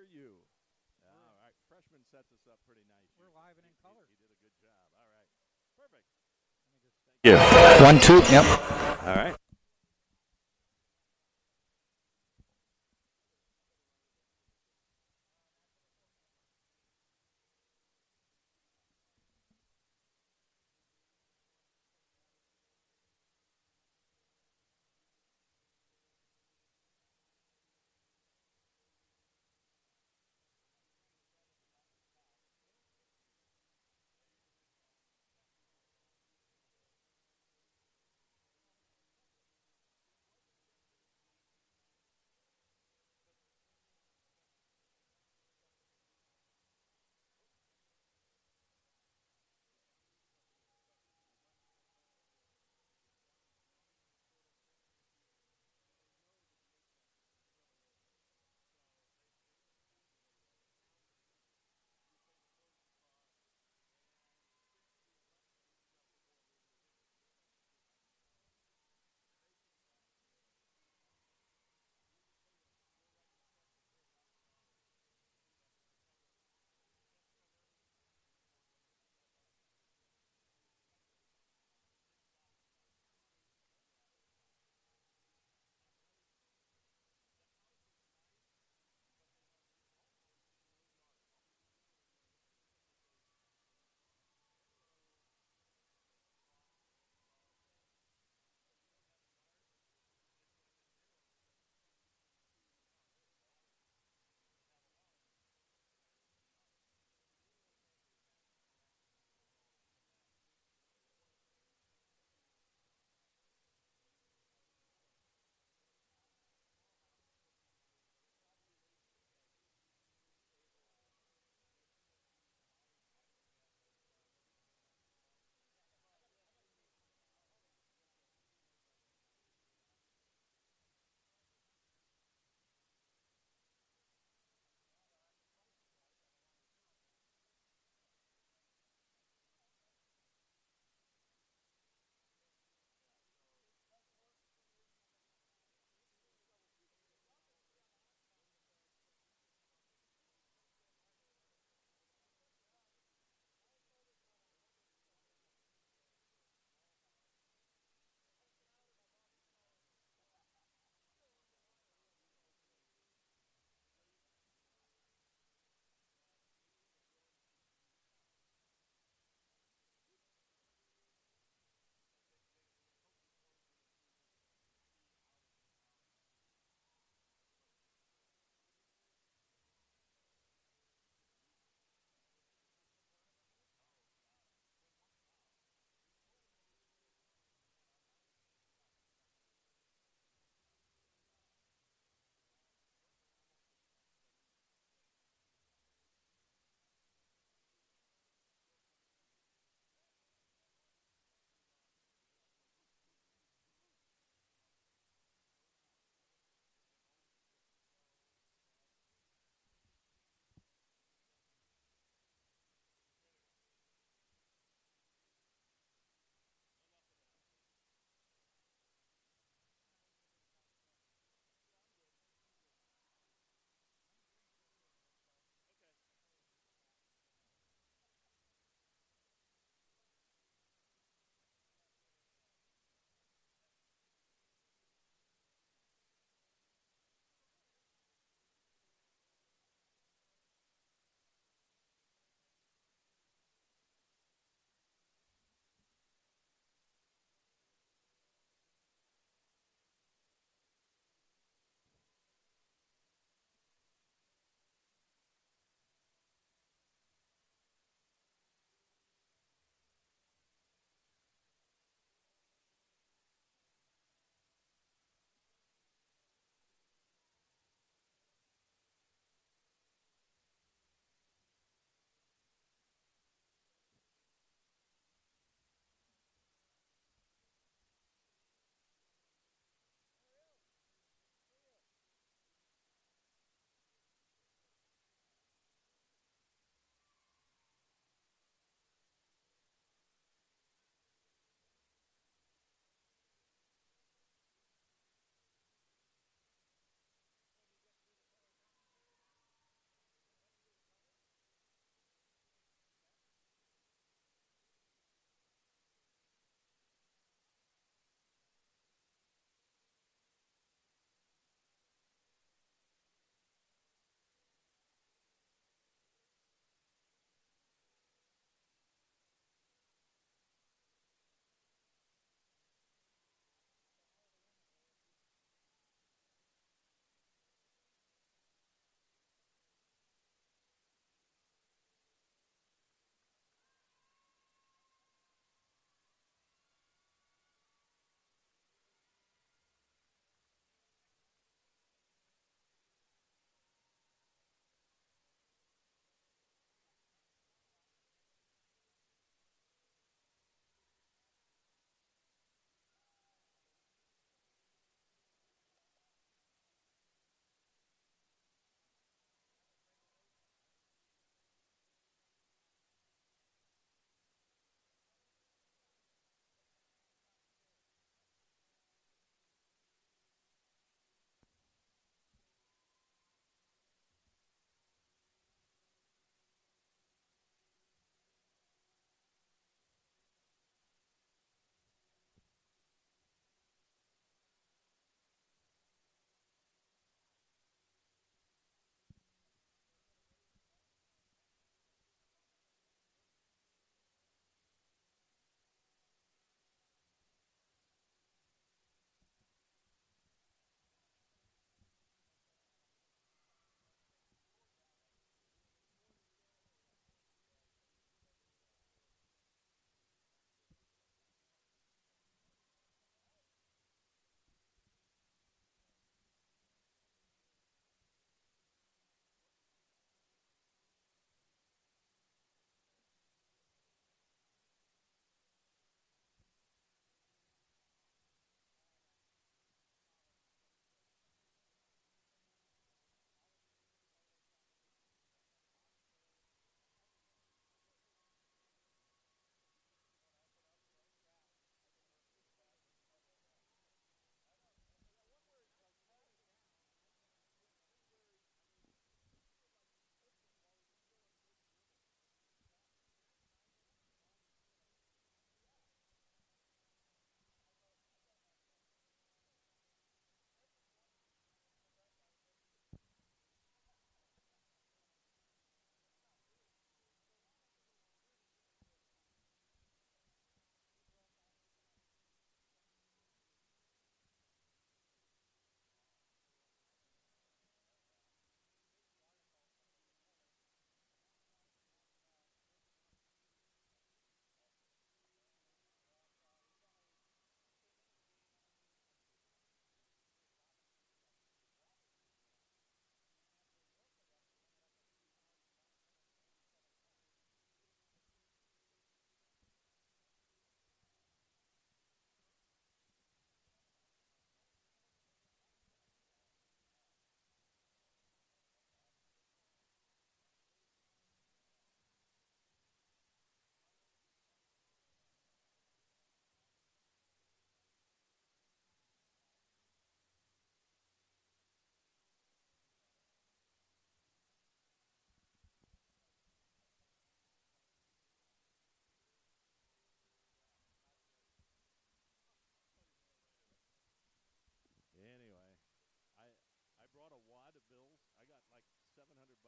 hear you. All right. Freshman sets us up pretty nice. We're live and in color. He did a good job. All right. Perfect. Thank you. 1, 2. Yep. All right.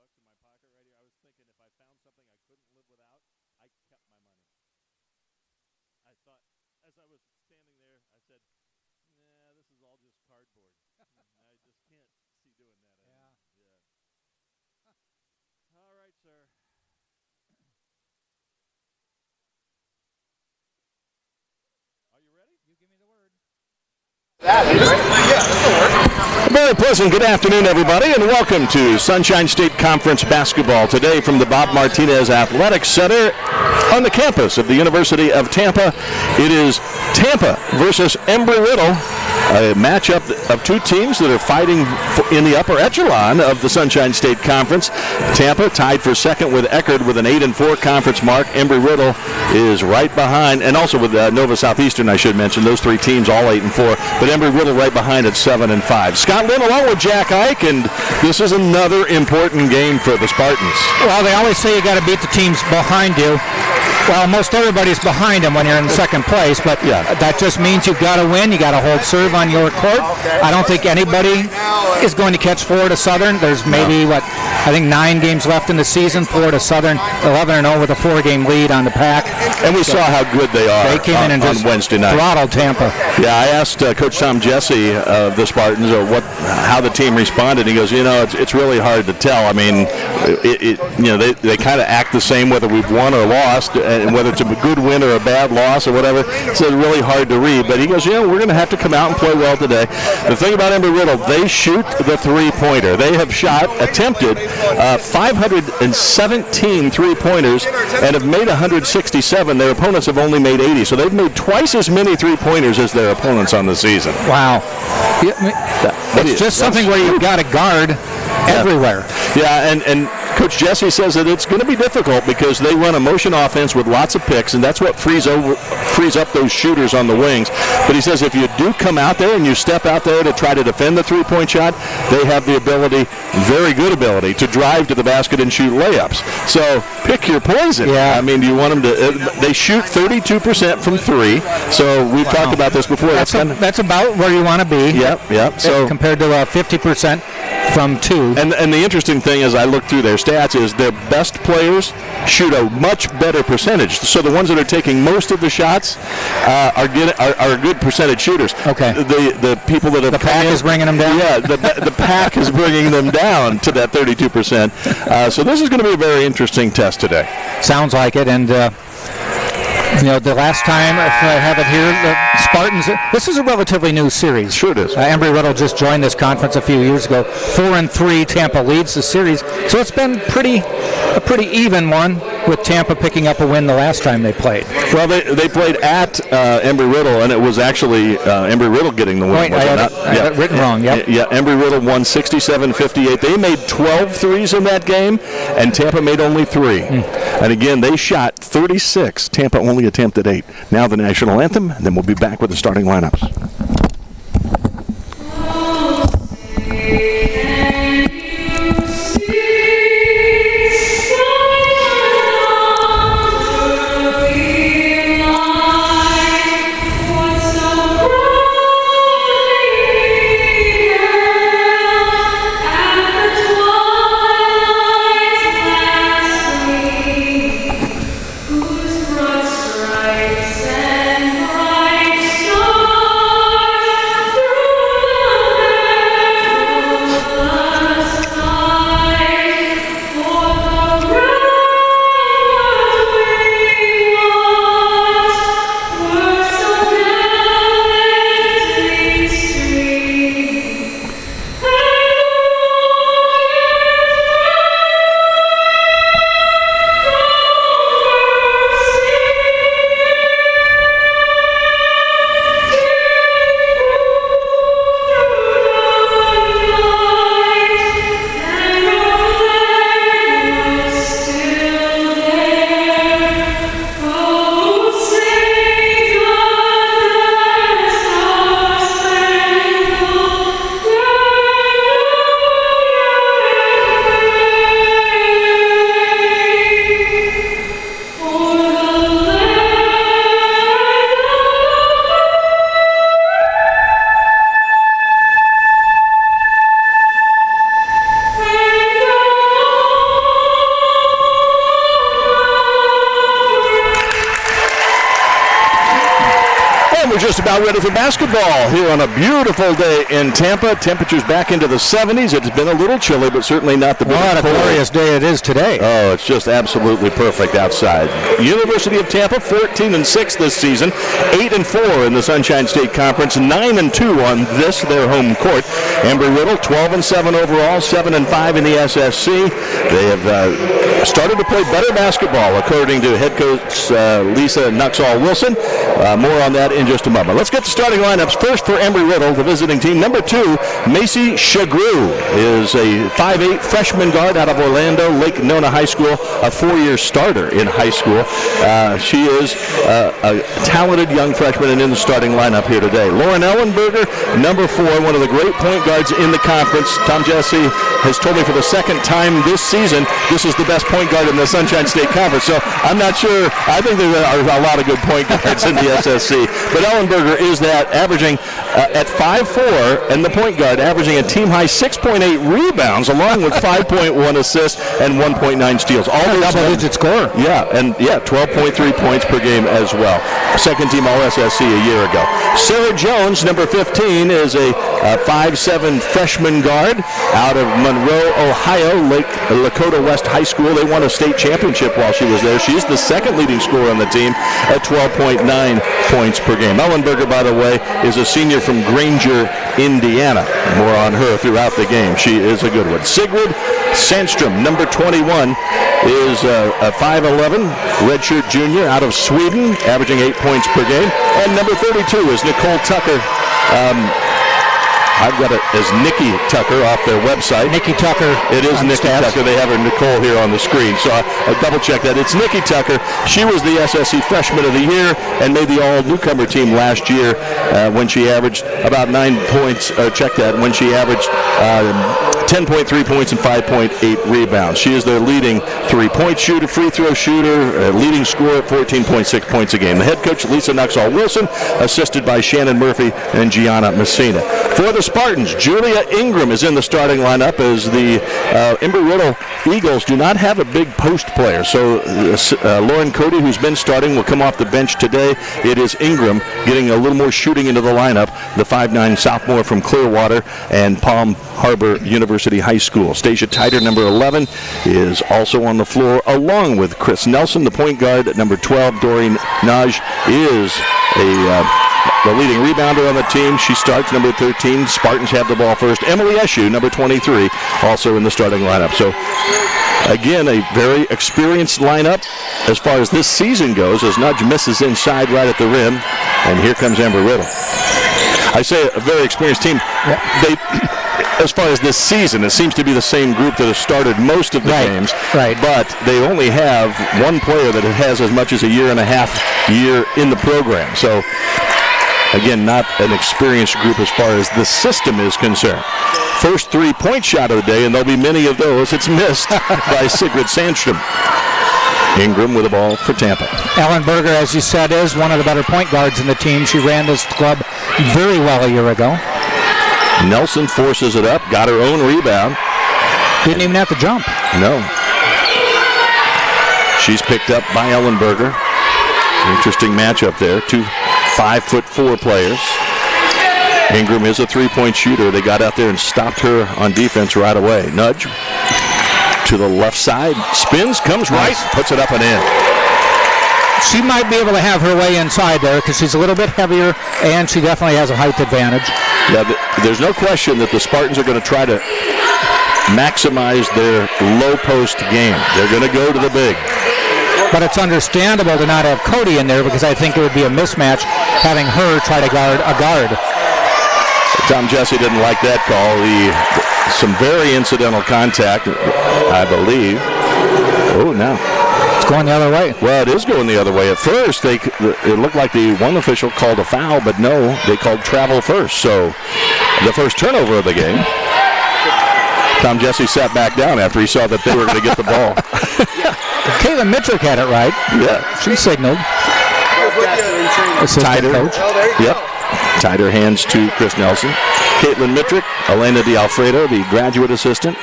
bucks in my pocket right here. I was thinking if I found something I couldn't live without, I kept my money. I thought, as I was standing there, I said, nah, this is all just cardboard. I just can't see doing that anymore. Yeah. All right, sir. Are you ready? You give me the word. Very pleasant good afternoon, everybody, and welcome to Sunshine State Conference basketball today from the Bob Martinez Athletic Center on the campus of the University of Tampa. It is Tampa versus Embry Riddle, a matchup of two teams that are fighting in the upper echelon of the Sunshine State Conference. Tampa tied for second with Eckerd with an 8-4 conference mark. Embry Riddle is right behind, and also with Nova Southeastern, I should mention. Those three teams all 8-4, but Embry Riddle right behind at 7-5. Scott Lynn along with Jack Ike, and this is another important game for the Spartans. Well, they always say you got to beat the teams behind you. Well, most everybody's behind them when you're in second place, but that just means you've got to win. You got to hold serve on your court. I don't think anybody is going to catch Florida Southern. There's maybe, I think 9 games left in the season. Florida Southern 11-0 with a 4-game lead on the Pac. And we saw how good they are. They came in and on just Wednesday night. Throttled Tampa. Yeah, I asked Coach Tom Jesse of the Spartans how the team responded. He goes, it's really hard to tell. I mean, they kind of act the same whether we've won or lost, and whether it's a good win or a bad loss or whatever. It's really hard to read. But he goes, we're going to have to come out and play well today. The thing about Embry Riddle, they shoot the three-pointer. They have attempted 517 three-pointers and have made 167. Their opponents have only made 80. So they've made twice as many three-pointers as their opponents on the season. Wow. It's just something where you've got to guard everywhere. Yeah, and Coach Jesse says that it's going to be difficult because they run a motion offense with lots of picks, and that's what frees up those shooters on the wings. But he says if you do come out there and you step out there to try to defend the three-point shot, they have the ability, very good ability, to drive to the basket and shoot layups. So pick your poison. Yeah. I mean, do you want them to they shoot 32% from three, so we've talked about this before. That's about where you want to be. Yep. So compared to 50% from two. And the interesting thing as I look through their stats is their best players shoot a much better percentage. So the ones that are taking most of the shots are good percentage shooters. Okay. The people that have the Pac is bringing them down. Yeah, the Pac is bringing them down to that 32%. So this is going to be a very interesting test today. Sounds like it, and. The last time, if I have it here, the Spartans, this is a relatively new series. Sure it is. Embry Riddle just joined this conference a few years ago. 4-3, Tampa leads the series. So it's been a pretty even one, with Tampa picking up a win the last time they played. Well, they played at Embry Riddle, and it was actually Embry Riddle getting the win. Right, I had it written wrong, yep. Yeah, Embry Riddle won 67-58. They made 12 threes in that game, and Tampa made only 3. And again, they shot 36. Tampa only attempted 8. Now the national anthem, and then we'll be back with the starting lineups. just about ready for basketball here on a beautiful day in Tampa. Temperatures back into the 70s. It's been a little chilly, but certainly not the What a glorious day it is today. Oh, it's just absolutely perfect outside. University of Tampa, 14-6 this season, 8-4 in the Sunshine State Conference, 9-2 on their home court. Embry Riddle, 12-7 overall, 7-5 in the SSC. They have started to play better basketball, according to head coach Lisa Nuxall-Wilson. More on that in just a moment. Let's get the starting lineups. First for Embry Riddle, the visiting team. Number 2, Macy Shagru is a 5'8 freshman guard out of Orlando, Lake Nona High School, a 4-year starter in high school. She is a talented young freshman and in the starting lineup here today. Lauren Ellenberger, number 4, one of the great point guards in the conference. Tom Jesse has told me for the second time this season this is the best point guard in the Sunshine State Conference. So I'm not sure. I think there are a lot of good point guards in the SSC. But Ellenberger is that, averaging at 5'4", and the point guard averaging a team-high 6.8 rebounds, along with 5.1 assists and 1.9 steals. All double-digit score. Yeah, and 12.3 points per game as well. Second-team All-SSC a year ago. Sarah Jones, number 15, is a 5'7 freshman guard out of Monroe, Ohio, Lakota West High School. They won a state championship while she was there. She's the second leading scorer on the team at 12.9 points per game. Ellenberger, by the way, is a senior from Granger, Indiana. More on her throughout the game. She is a good one. Sigrid Sandstrom, number 21, is a 5'11 redshirt junior out of Sweden, averaging 8 points per game. And number 32 is Nicole Tucker. I've got it as Nikki Tucker off their website. Nikki Tucker. It is Nikki Tucker. They have her Nicole here on the screen. So I double-check that. It's Nikki Tucker. She was the SSC Freshman of the Year and made the all-newcomer team last year when she averaged about 9 points. Check that. When she averaged 10.3 points and 5.8 rebounds. She is their leading three-point shooter, free throw shooter, leading scorer at 14.6 points a game. The head coach, Lisa Nuxall-Wilson, assisted by Shannon Murphy and Gianna Messina. For the Spartans, Julia Ingram is in the starting lineup as the Embry Riddle Eagles do not have a big post player. So Lauren Cody, who's been starting, will come off the bench today. It is Ingram getting a little more shooting into the lineup, the 5'9 sophomore from Clearwater and Palm Harbor University High School. Stacia Tyder, number 11, is also on the floor, along with Chris Nelson. The point guard at number 12, Doreen Naj, is the leading rebounder on the team. She starts, number 13. Spartans have the ball first. Emily Eshu, number 23, also in the starting lineup. So, again, a very experienced lineup as far as this season goes, as Nudge misses inside right at the rim. And here comes Embry Riddle. I say a very experienced team. Yeah. As far as this season, it seems to be the same group that has started most of the games. Right. But they only have one player that has as much as a year and a half in the program. So, again, not an experienced group as far as the system is concerned. First three-point shot of the day, and there'll be many of those. It's missed by Sigrid Sandstrom. Ingram with the ball for Tampa. Ellenberger, as you said, is one of the better point guards in the team. She ran this club very well a year ago. Nelson forces it up, got her own rebound. Didn't even have to jump. No. She's picked up by Ellenberger. Interesting matchup there. Two 5'4" players. Ingram is a three-point shooter. They got out there and stopped her on defense right away. Nudge to the left side. Spins, comes right, puts it up and in. She might be able to have her way inside there because she's a little bit heavier and she definitely has a height advantage. Yeah, there's no question that the Spartans are going to try to maximize their low post game. They're going to go to the big. But it's understandable to not have Cody in there because I think it would be a mismatch having her try to guard a guard. Tom Jesse didn't like that call. Some very incidental contact, I believe. Oh, no. It's going the other way. Well, it is going the other way. At first, it looked like the one official called a foul, but no, they called travel first. So the first turnover of the game. Tom Jesse sat back down after he saw that they were going to get the ball. Caitlin Mitrick had it right. Yeah. She signaled. Tied her. Coach. Yep. Tied her hands to Chris Nelson. Caitlin Mitrick, Elena D'Alfredo, the graduate assistant.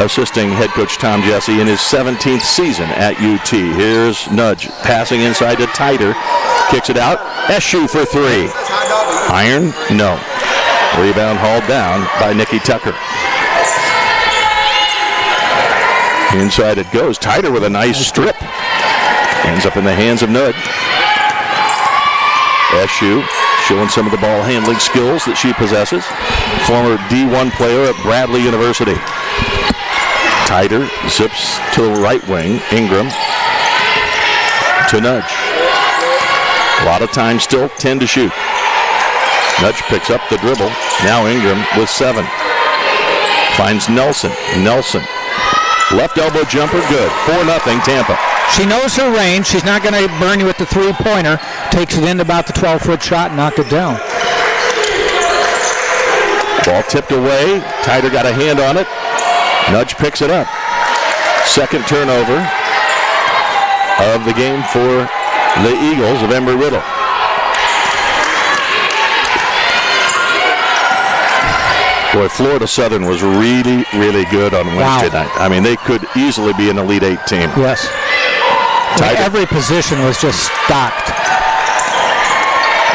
assisting head coach Tom Jesse in his 17th season at UT. Here's Nudge passing inside to Tider. Kicks it out. Eshu for three. Iron? No. Rebound hauled down by Nikki Tucker. Inside it goes. Tider with a nice strip. Ends up in the hands of Nudge. Eshu showing some of the ball handling skills that she possesses. Former D1 player at Bradley University. Tider zips to the right wing. Ingram to Nudge. A lot of time still, 10 to shoot. Nudge picks up the dribble. Now Ingram with 7. Finds Nelson. Nelson. Left elbow jumper, good. 4-0 Tampa. She knows her range. She's not going to burn you with the three-pointer. Takes it into about the 12-foot shot and knocked it down. Ball tipped away. Tider got a hand on it. Nudge picks it up. Second turnover of the game for the Eagles of Embry Riddle. Boy, Florida Southern was really, really good on Wednesday night. I mean, they could easily be an Elite 8 team. Yes. Every position was just stocked.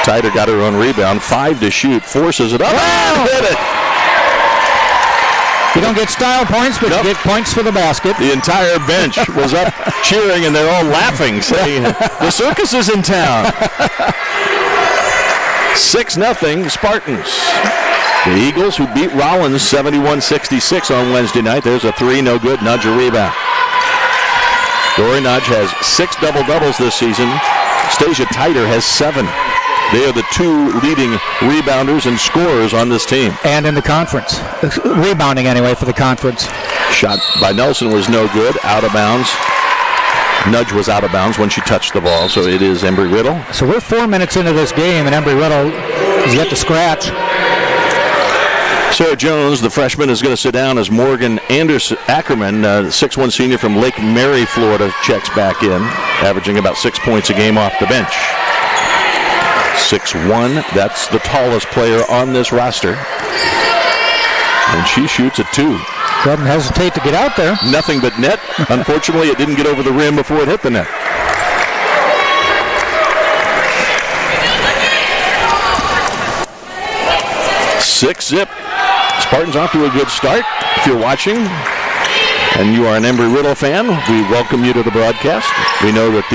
Tider got her own rebound. 5 to shoot. Forces it up. And hit it. You don't get style points, but you get points for the basket. The entire bench was up cheering, and they're all laughing, saying, the circus is in town. 6-0 Spartans. The Eagles, who beat Rollins 71-66 on Wednesday night. There's a 3, no good. Nudge a rebound. Dory Nudge has 6 double-doubles this season. Stasia Tider has 7. They are the 2 leading rebounders and scorers on this team. And in the conference. Rebounding, anyway, for the conference. Shot by Nelson was no good. Out of bounds. Nudge was out of bounds when she touched the ball, so it is Embry Riddle. So we're 4 minutes into this game, and Embry Riddle is yet to scratch. Sarah Jones, the freshman, is going to sit down as Morgan Ackerman, 6'1 senior from Lake Mary, Florida, checks back in, averaging about 6 points a game off the bench. 6'1", that's the tallest player on this roster. And she shoots a 2. Doesn't hesitate to get out there. Nothing but net. Unfortunately, it didn't get over the rim before it hit the net. Six-zip. Spartans off to a good start. If you're watching and you are an Embry Riddle fan, we welcome you to the broadcast. We know that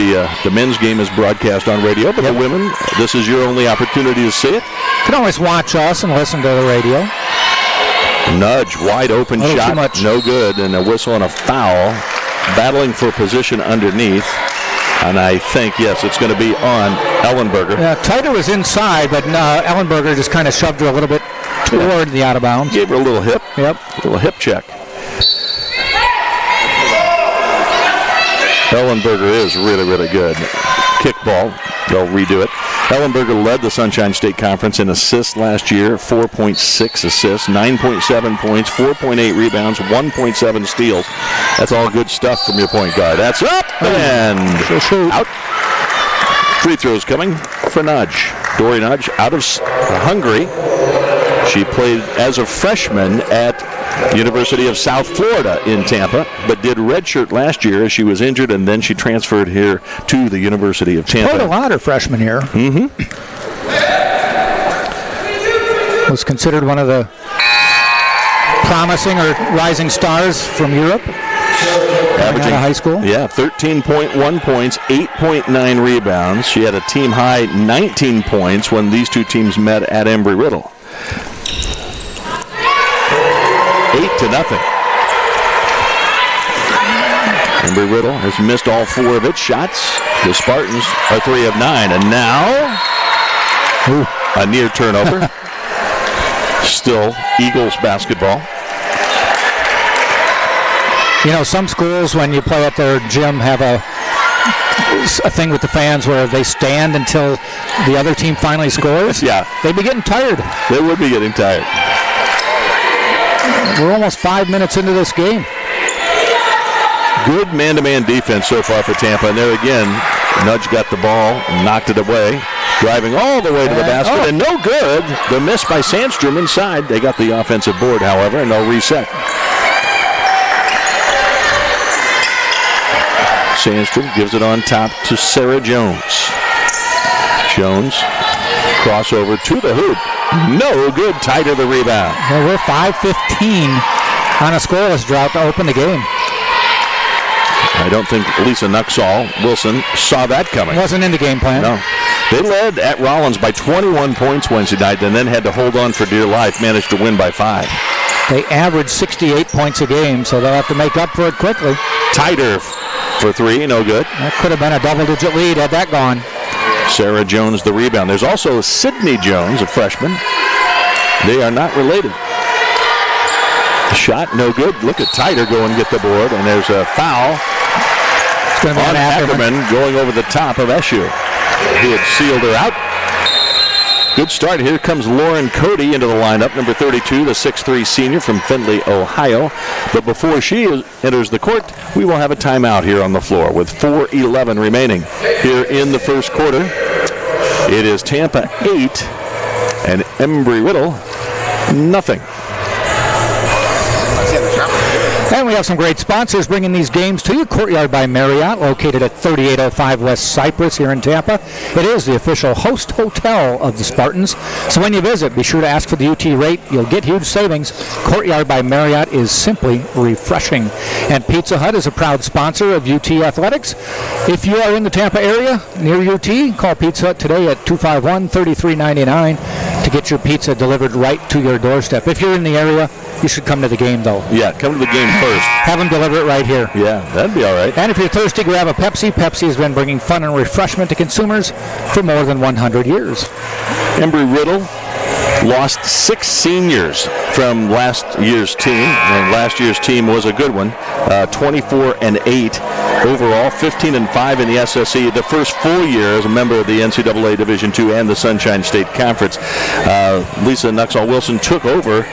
the men's game is broadcast on radio, but the women, this is your only opportunity to see it. You can always watch us and listen to the radio. Nudge, wide open shot, no good, and a whistle and a foul. Battling for position underneath. And I think, yes, it's going to be on Ellenberger. Yeah, Tider was inside, but Ellenberger just kind of shoved her a little bit toward the out of bounds. Gave her a little hip. Yep. A little hip check. Ellenberger is really, really good. Kickball. They'll redo it. Ellenberger led the Sunshine State Conference in assists last year. 4.6 assists, 9.7 points, 4.8 rebounds, 1.7 steals. That's all good stuff from your point guard. That's up and out. Free throws coming for Nudge. Dory Nudge out of Hungary. She played as a freshman at University of South Florida in Tampa, but did redshirt last year as she was injured, and then she transferred here to the University of Tampa. Played a lot her freshman year. Mm-hmm. Was considered one of the promising or rising stars from Europe. Averaging high school. Yeah, 13.1 points, 8.9 rebounds. She had a team high 19 points when these two teams met at Embry Riddle. 8-0. Embry Riddle has missed all 4 of its shots. The Spartans are 3 of 9. And now, a near turnover. Still Eagles basketball. You know, some schools, when you play at their gym, have a thing with the fans where they stand until the other team finally scores. Yeah. They'd be getting tired. They would be getting tired. We're almost 5 minutes into this game. Good man-to-man defense so far for Tampa. And there again, Nudge got the ball and knocked it away. Driving all the way to the basket, and no good. The miss by Sandstrom inside. They got the offensive board, however, and they'll reset. Sandstrom gives it on top to Sarah Jones. Jones, crossover to the hoop. No good. Tighter the rebound. Well, we're 5:15 on a scoreless drought to open the game. I don't think Lisa Nuxall-Wilson saw that coming. Wasn't in the game plan. No. They led at Rollins by 21 points Wednesday night and then had to hold on for dear life. Managed to win by 5. They average 68 points a game, so they'll have to make up for it quickly. Tighter for 3. No good. That could have been a double-digit lead had that gone. Sarah Jones the rebound. There's also Sydney Jones, a freshman. They are not related. Shot no good. Look at Tighter go and get the board, and there's a foul on Ackerman going over the top of Eshu, who had sealed her out. Good start. Here comes Lauren Cody into the lineup, number 32, the 6'3 senior from Findlay, Ohio. But before she enters the court, we will have a timeout here on the floor with 4:11 remaining here in the first quarter. It is Tampa 8 and Embry Riddle nothing. And we have some great sponsors bringing these games to you. Courtyard by Marriott, located at 3805 West Cypress here in Tampa. It is the official host hotel of the Spartans. So when you visit, be sure to ask for the UT rate. You'll get huge savings. Courtyard by Marriott is simply refreshing. And Pizza Hut is a proud sponsor of UT Athletics. If you are in the Tampa area near UT, call Pizza Hut today at 251-3399 to get your pizza delivered right to your doorstep. If you're in the area, you should come to the game, though. Yeah, come to the game first. Have them deliver it right here. Yeah, that'd be all right. And if you're thirsty, grab a Pepsi. Pepsi has been bringing fun and refreshment to consumers for more than 100 years. Embry Riddle lost 6 seniors from last year's team, and last year's team was a good one. 24-8 overall, 15-5 in the SSE. The first full year as a member of the NCAA Division II and the Sunshine State Conference. Lisa Nuxall-Wilson took over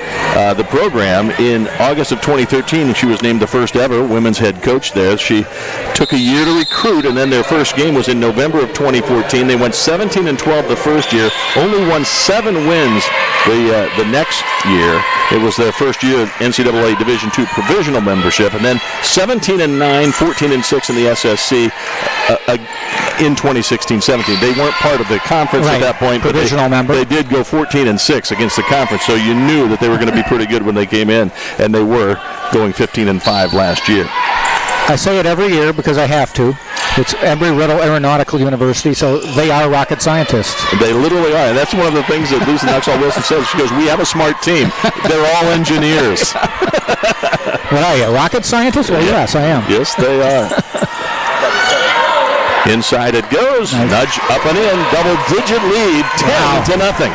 the program in August of 2013, and she was named the first ever women's head coach there. She took a year to recruit, and then their first game was in November of 2014. They went 17-12 the first year, only won 7 wins the next year. It was their first year of NCAA Division II provisional membership, and then 17-9, 14-6 in the SSC in 2016-17. They weren't part of the conference at that point, but they did go 14-6 against the conference, so you knew that they were going to be pretty good when they came in, and they were going 15-5 last year. I say it every year because I have to. It's Embry-Riddle Aeronautical University, so they are rocket scientists. They literally are, and that's one of the things that Lisa Nuxall-Wilson says. She goes, we have a smart team. They're all engineers. What are you, a rocket scientist? Well, yes, I am. Yes, they are. Inside it goes. Nice. Nudge up and in. Double-digit lead, 10-0.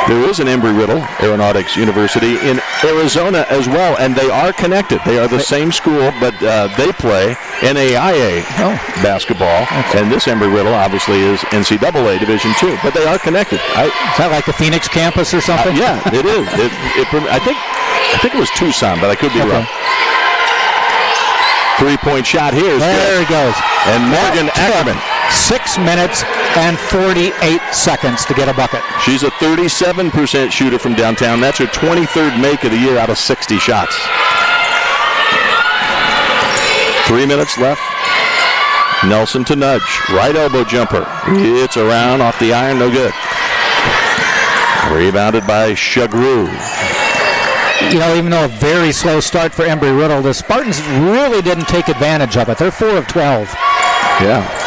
There is an Embry-Riddle Aeronautics University in Arizona as well, and they are connected. They are the same school, but they play NAIA basketball, and this Embry-Riddle obviously is NCAA Division II, but they are connected. Is that like the Phoenix campus or something? Yeah, it is. I think it was Tucson, but I could be wrong. 3-point shot here. There he goes. And Morgan Ackerman. 6 minutes and 48 seconds to get a bucket. She's a 37% shooter from downtown. That's her 23rd make of the year out of 60 shots. 3 minutes left. Nelson to nudge. Right elbow jumper. It's around off the iron. No good. Rebounded by Shagru. You know, even though a very slow start for Embry-Riddle, the Spartans really didn't take advantage of it. They're 4 of 12. Yeah.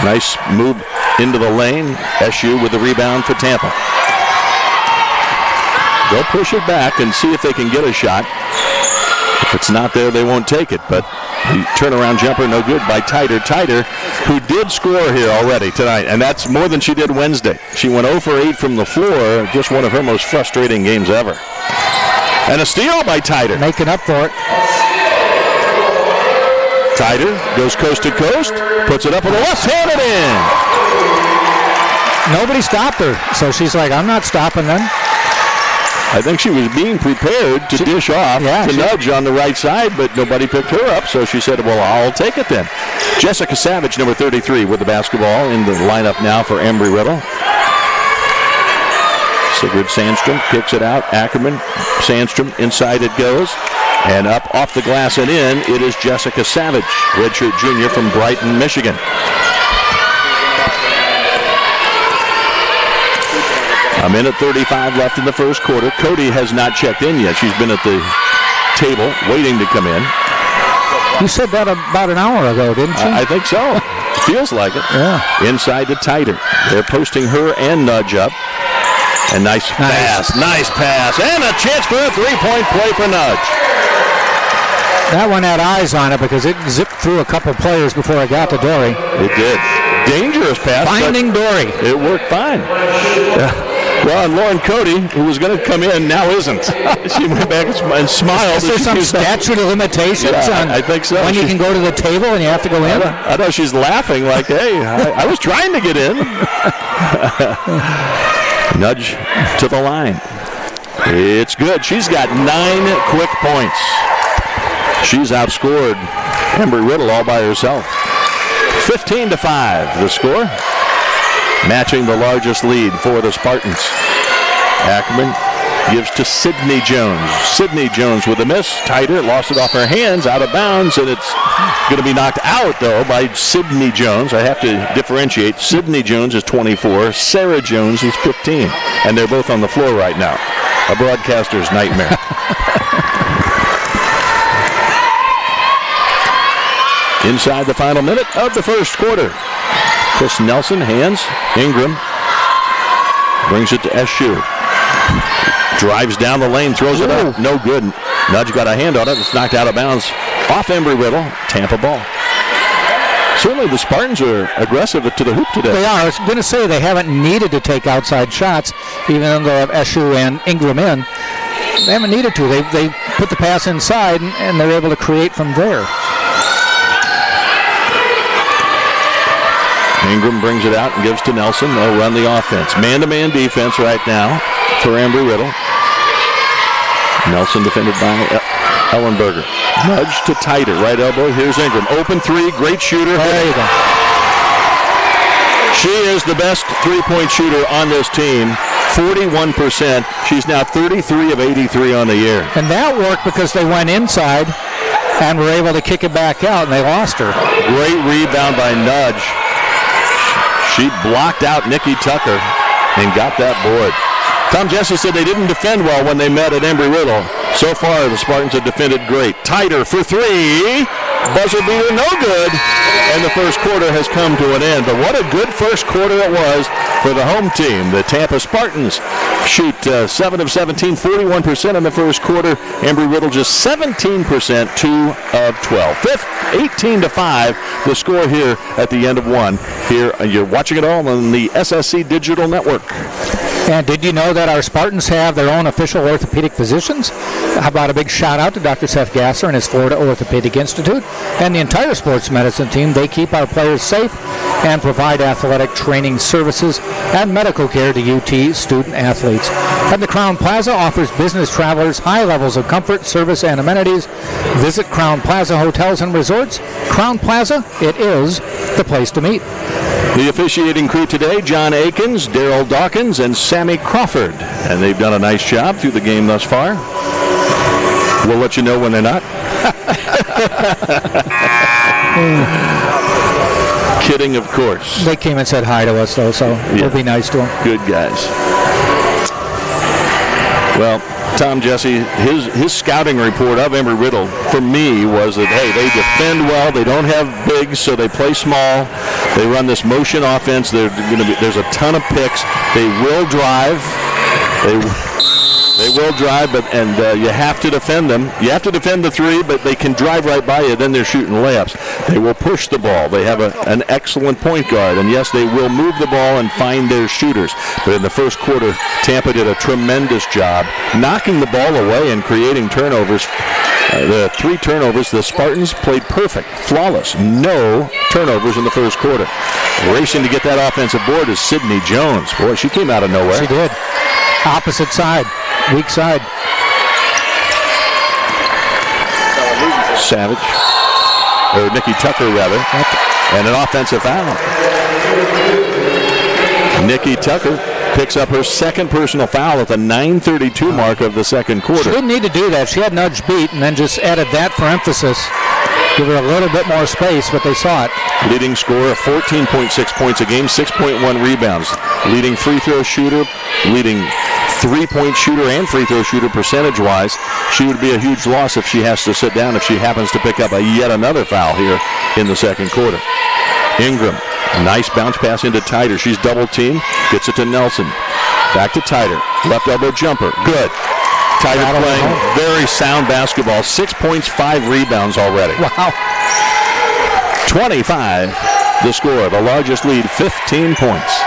Nice move into the lane. Eshu with the rebound for Tampa. They'll push it back and see if they can get a shot. If it's not there, they won't take it. But the turnaround jumper, no good by Tighter, who did score here already tonight. And that's more than she did Wednesday. She went 0 for 8 from the floor. Just one of her most frustrating games ever. And a steal by Tighter. Making up for it. Tighter goes coast to coast, puts it up with the left hand and in. Nobody stopped her, so she's like, I'm not stopping them. I think she was being prepared to dish off, to nudge on the right side, but nobody picked her up, so she said, well, I'll take it then. Jessica Savage, number 33, with the basketball in the lineup now for Embry-Riddle. Sigrid Sandstrom kicks it out. Ackerman, Sandstrom, inside it goes. And up off the glass and in, it is Jessica Savage, redshirt junior from Brighton, Michigan. A minute 35 left in the first quarter. Cody has not checked in yet. She's been at the table waiting to come in. You said that about an hour ago, didn't you? I think so. Feels like it. Yeah. Inside to Titer. They're posting her and Nudge up. And nice pass. Nice pass. And a chance for a three-point play for Nudge. That one had eyes on it because it zipped through a couple players before it got to Dory. It did. Dangerous pass. Finding Dory. It worked fine. Well, and Lauren Cody, who was going to come in, now isn't. She went back and smiled. Is there some statute of limitations on I think so. when you can go to the table and you have to go in? I know she's laughing like, hey, I was trying to get in. Nudge to the line. It's good. She's got 9 quick points. She's outscored Embry Riddle all by herself. 15-5 the score. Matching the largest lead for the Spartans. Ackerman gives to Sydney Jones. Sydney Jones with a miss. Titer lost it off her hands, out of bounds, and it's going to be knocked out, though, by Sydney Jones. I have to differentiate. Sydney Jones is 24. Sarah Jones is 15. And they're both on the floor right now. A broadcaster's nightmare. Inside the final minute of the first quarter. Chris Nelson, hands, Ingram, brings it to Eshu. Drives down the lane, throws it up, no good. Nudge got a hand on it, it's knocked out of bounds. Off Embry Riddle, Tampa ball. Certainly the Spartans are aggressive to the hoop today. They are. I was going to say they haven't needed to take outside shots, even though they have Eshu and Ingram in. They haven't needed to. They put the pass inside, and they're able to create from there. Ingram brings it out and gives to Nelson. They'll run the offense. Man-to-man defense right now for Embry Riddle. Nelson defended by Ellenberger. Nudge to Titer, right elbow. Here's Ingram. Open three, great shooter. There you go. She is the best three-point shooter on this team. 41%. She's now 33 of 83 on the year. And that worked because they went inside and were able to kick it back out, and they lost her. Great rebound by Nudge. She blocked out Nikki Tucker and got that board. Tom Jesse said they didn't defend well when they met at Embry Riddle. So far, the Spartans have defended great. Titer for three. Buzzer beater, no good. And the first quarter has come to an end. But what a good first quarter it was for the home team. The Tampa Spartans shoot 7 of 17, 41% in the first quarter. Embry Riddle just 17%, 2 of 12. Fifth, 18-5, the score here at the end of one. Here, you're watching it all on the SSC Digital Network. And did you know that our Spartans have their own official orthopedic physicians? How about a big shout out to Dr. Seth Gasser and his Florida Orthopedic Institute and the entire sports medicine team. They keep our players safe and provide athletic training services and medical care to UT student athletes. And the Crown Plaza offers business travelers high levels of comfort, service, and amenities. Visit Crown Plaza Hotels and Resorts. Crown Plaza, it is the place to meet. The officiating crew today, John Akins, Daryl Dawkins, and Sammy Crawford. And they've done a nice job through the game thus far. We'll let you know when they're not. Kidding, of course. They came and said hi to us, though, so we'll be nice to them. Good guys. Well, Tom Jesse, his scouting report of Embry Riddle for me was that, hey, they defend well, they don't have bigs, so they play small. They run this motion offense. There's a ton of picks. They will drive. They will drive, and you have to defend them. You have to defend the three, but they can drive right by you. Then they're shooting layups. They will push the ball. They have an excellent point guard, and yes, they will move the ball and find their shooters. But in the first quarter, Tampa did a tremendous job knocking the ball away and creating turnovers. The 3 turnovers, the Spartans played perfect, flawless, no turnovers in the first quarter. Racing to get that offensive board is Sydney Jones. Boy, she came out of nowhere. She did. Opposite side, weak side. Savage, or Nikki Tucker rather, and an offensive foul. Nikki Tucker picks up her second personal foul at the 9:32 mark of the second quarter. She didn't need to do that. She had Nudge beat and then just added that for emphasis. Give her a little bit more space, but they saw it. Leading scorer, 14.6 points a game, 6.1 rebounds. Leading free throw shooter, leading three-point shooter and free throw shooter percentage-wise. She would be a huge loss if she has to sit down if she happens to pick up yet another foul here in the second quarter. Ingram, a nice bounce pass into Tider. She's double-teamed, gets it to Nelson. Back to Tider, left elbow jumper, good. Tider playing very sound basketball. 6 points, 5 rebounds already. Wow. 25, the score. The largest lead, 15 points.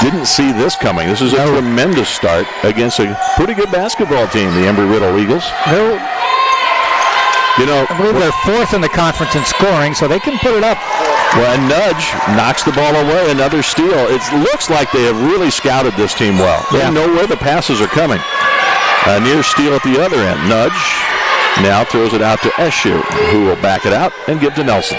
Didn't see this coming. This is a tremendous start against a pretty good basketball team, the Embry Riddle Eagles. I believe they're fourth in the conference in scoring, so they can put it up. Well, and Nudge knocks the ball away, another steal. It looks like they have really scouted this team well. They know where the passes are coming. A near steal at the other end. Nudge now throws it out to Eshu, who will back it out and give to Nelson.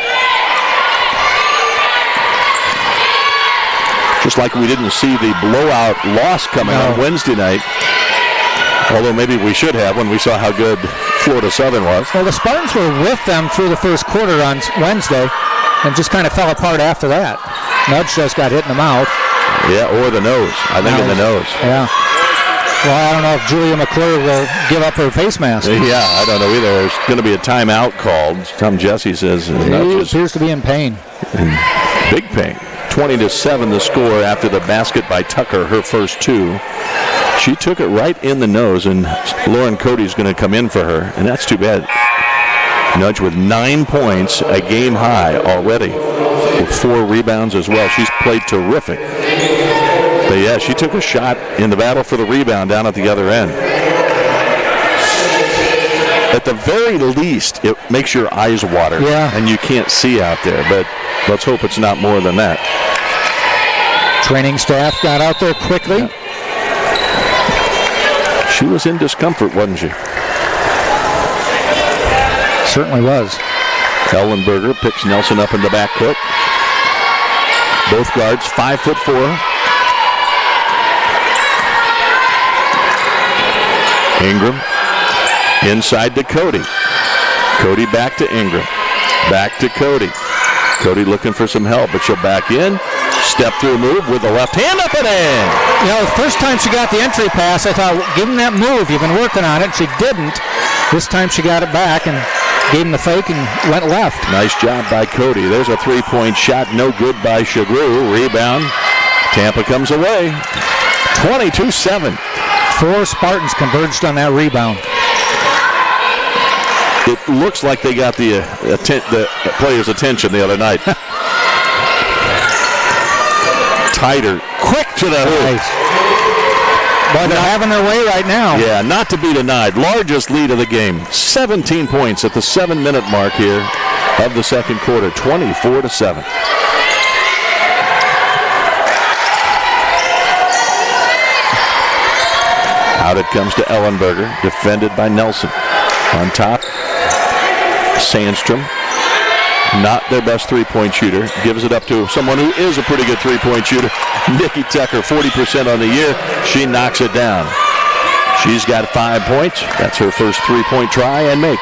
Just like we didn't see the blowout loss coming on Wednesday night. Although maybe we should have when we saw how good Florida Southern was. Well, the Spartans were with them through the first quarter on Wednesday and just kind of fell apart after that. Nudge just got hit in the mouth. Yeah, or the nose. I think in the nose. Yeah. Well, I don't know if Julia McClure will give up her face mask. Yeah, I don't know either. There's going to be a timeout called. Tom Jesse says. He appears to be in pain. In big pain. 20-7 the score after the basket by Tucker, her first two. She took it right in the nose, and Lauren Cody's going to come in for her, and that's too bad. Nudge with 9 points, a game high already, with 4 rebounds as well. She's played terrific. But yeah, she took a shot in the battle for the rebound down at the other end. At the very least, it makes your eyes water, and you can't see out there, but let's hope it's not more than that. Training staff got out there quickly. Yeah. She was in discomfort, wasn't she? Certainly was. Ellenberger picks Nelson up in the backcourt. Both guards 5'4". Ingram inside to Cody. Cody back to Ingram. Back to Cody. Cody looking for some help, but she'll back in. Step through move with the left hand up and in. The first time she got the entry pass, I thought, give him that move. You've been working on it. She didn't. This time she got it back and gave him the fake and went left. Nice job by Cody. There's a three-point shot. No good by Shagru. Rebound. Tampa comes away. 22-7. 4 Spartans converged on that rebound. It looks like they got the players' attention the other night. Tider, quick to the hoop. But they're having their way right now. Yeah, not to be denied. Largest lead of the game. 17 points at the 7-minute mark here of the second quarter. 24-7. Out it comes to Ellenberger, defended by Nelson. On top, Sandstrom. Not their best three-point shooter. Gives it up to someone who is a pretty good three-point shooter. Nikki Tucker, 40% on the year. She knocks it down. She's got 5 points. That's her first three-point try and make.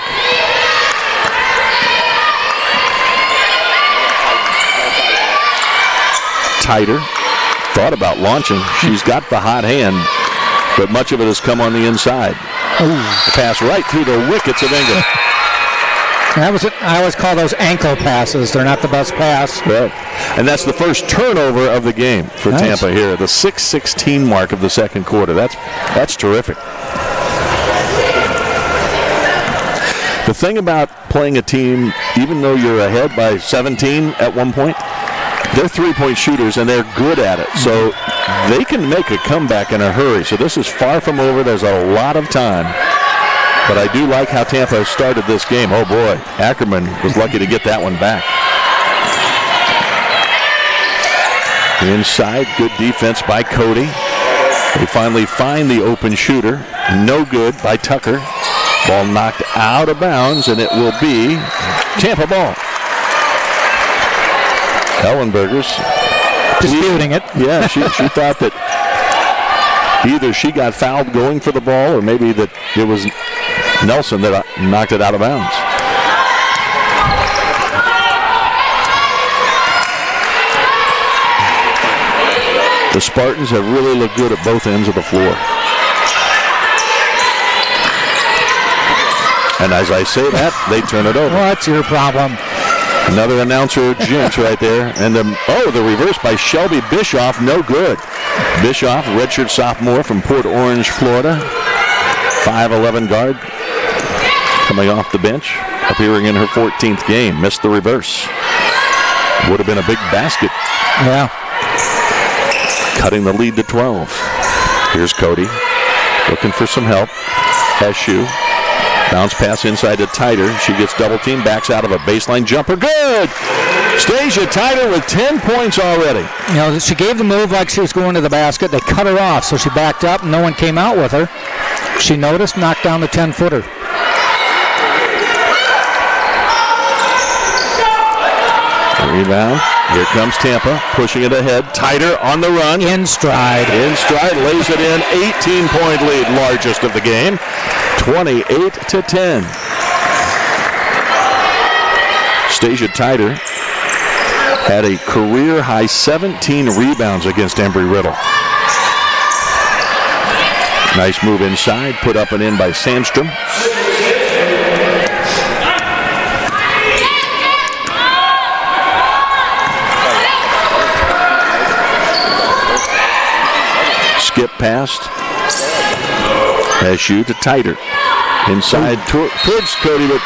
Tider thought about launching. She's got the hot hand, but much of it has come on the inside. The pass right through the wickets of Ingram. I always call those ankle passes. They're not the best pass. Right. And that's the first turnover of the game for Tampa here. The 6:16 mark of the second quarter. That's terrific. The thing about playing a team, even though you're ahead by 17 at one point, they're three-point shooters and they're good at it. So they can make a comeback in a hurry. So this is far from over. There's a lot of time. But I do like how Tampa started this game. Oh, boy. Ackerman was lucky to get that one back. Inside, good defense by Cody. They finally find the open shooter. No good by Tucker. Ball knocked out of bounds, and it will be Tampa ball. Ellenberger's disputing it. Yeah, she thought that either she got fouled going for the ball or maybe that it was Nelson that knocked it out of bounds. The Spartans have really looked good at both ends of the floor. And as I say that, they turn it over. What's your problem? Another announcer jinx right there. And the reverse by Shelby Bischoff, no good. Bischoff, redshirt sophomore from Port Orange, Florida. 5'11" guard. Coming off the bench, appearing in her 14th game. Missed the reverse. Would have been a big basket. Yeah. Cutting the lead to 12. Here's Cody. Looking for some help. Has Shoe. Bounce pass inside to Titer. She gets double teamed, backs out of a baseline jumper. Good! Stasia Titer with 10 points already. You know, she gave the move like she was going to the basket. They cut her off, so she backed up and no one came out with her. She noticed, knocked down the 10-footer. Rebound. Here comes Tampa, pushing it ahead. Titer on the run. In stride. In stride, lays it in. 18-point lead, largest of the game. 28-10. Stasia Titer had a career-high 17 rebounds against Embry Riddle. Nice move inside, put up and in by Sandstrom. Skip past. Has Shoe to Titer. Inside towards Cody, but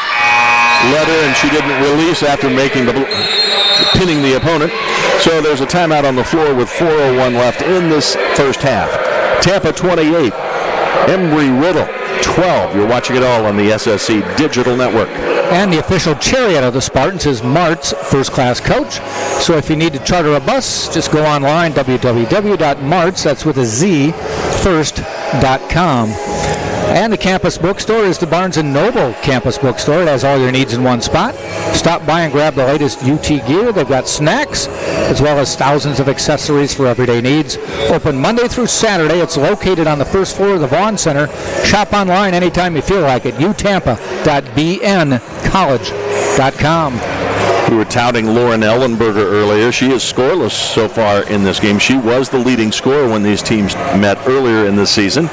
let her, and she didn't release after pinning the opponent. So there's a timeout on the floor with 4:01 left in this first half. Tampa 28, Embry Riddle 12. You're watching it all on the SSC Digital Network. And the official chariot of the Spartans is Mart's First Class Coach. So if you need to charter a bus, just go online, www.marts, that's with a Z, first.com. And the campus bookstore is the Barnes & Noble campus bookstore. It has all your needs in one spot. Stop by and grab the latest UT gear. They've got snacks, as well as thousands of accessories for everyday needs. Open Monday through Saturday. It's located on the first floor of the Vaughn Center. Shop online anytime you feel like it. utampa.bncollege.com. We were touting Lauren Ellenberger earlier. She is scoreless so far in this game. She was the leading scorer when these teams met earlier in the season.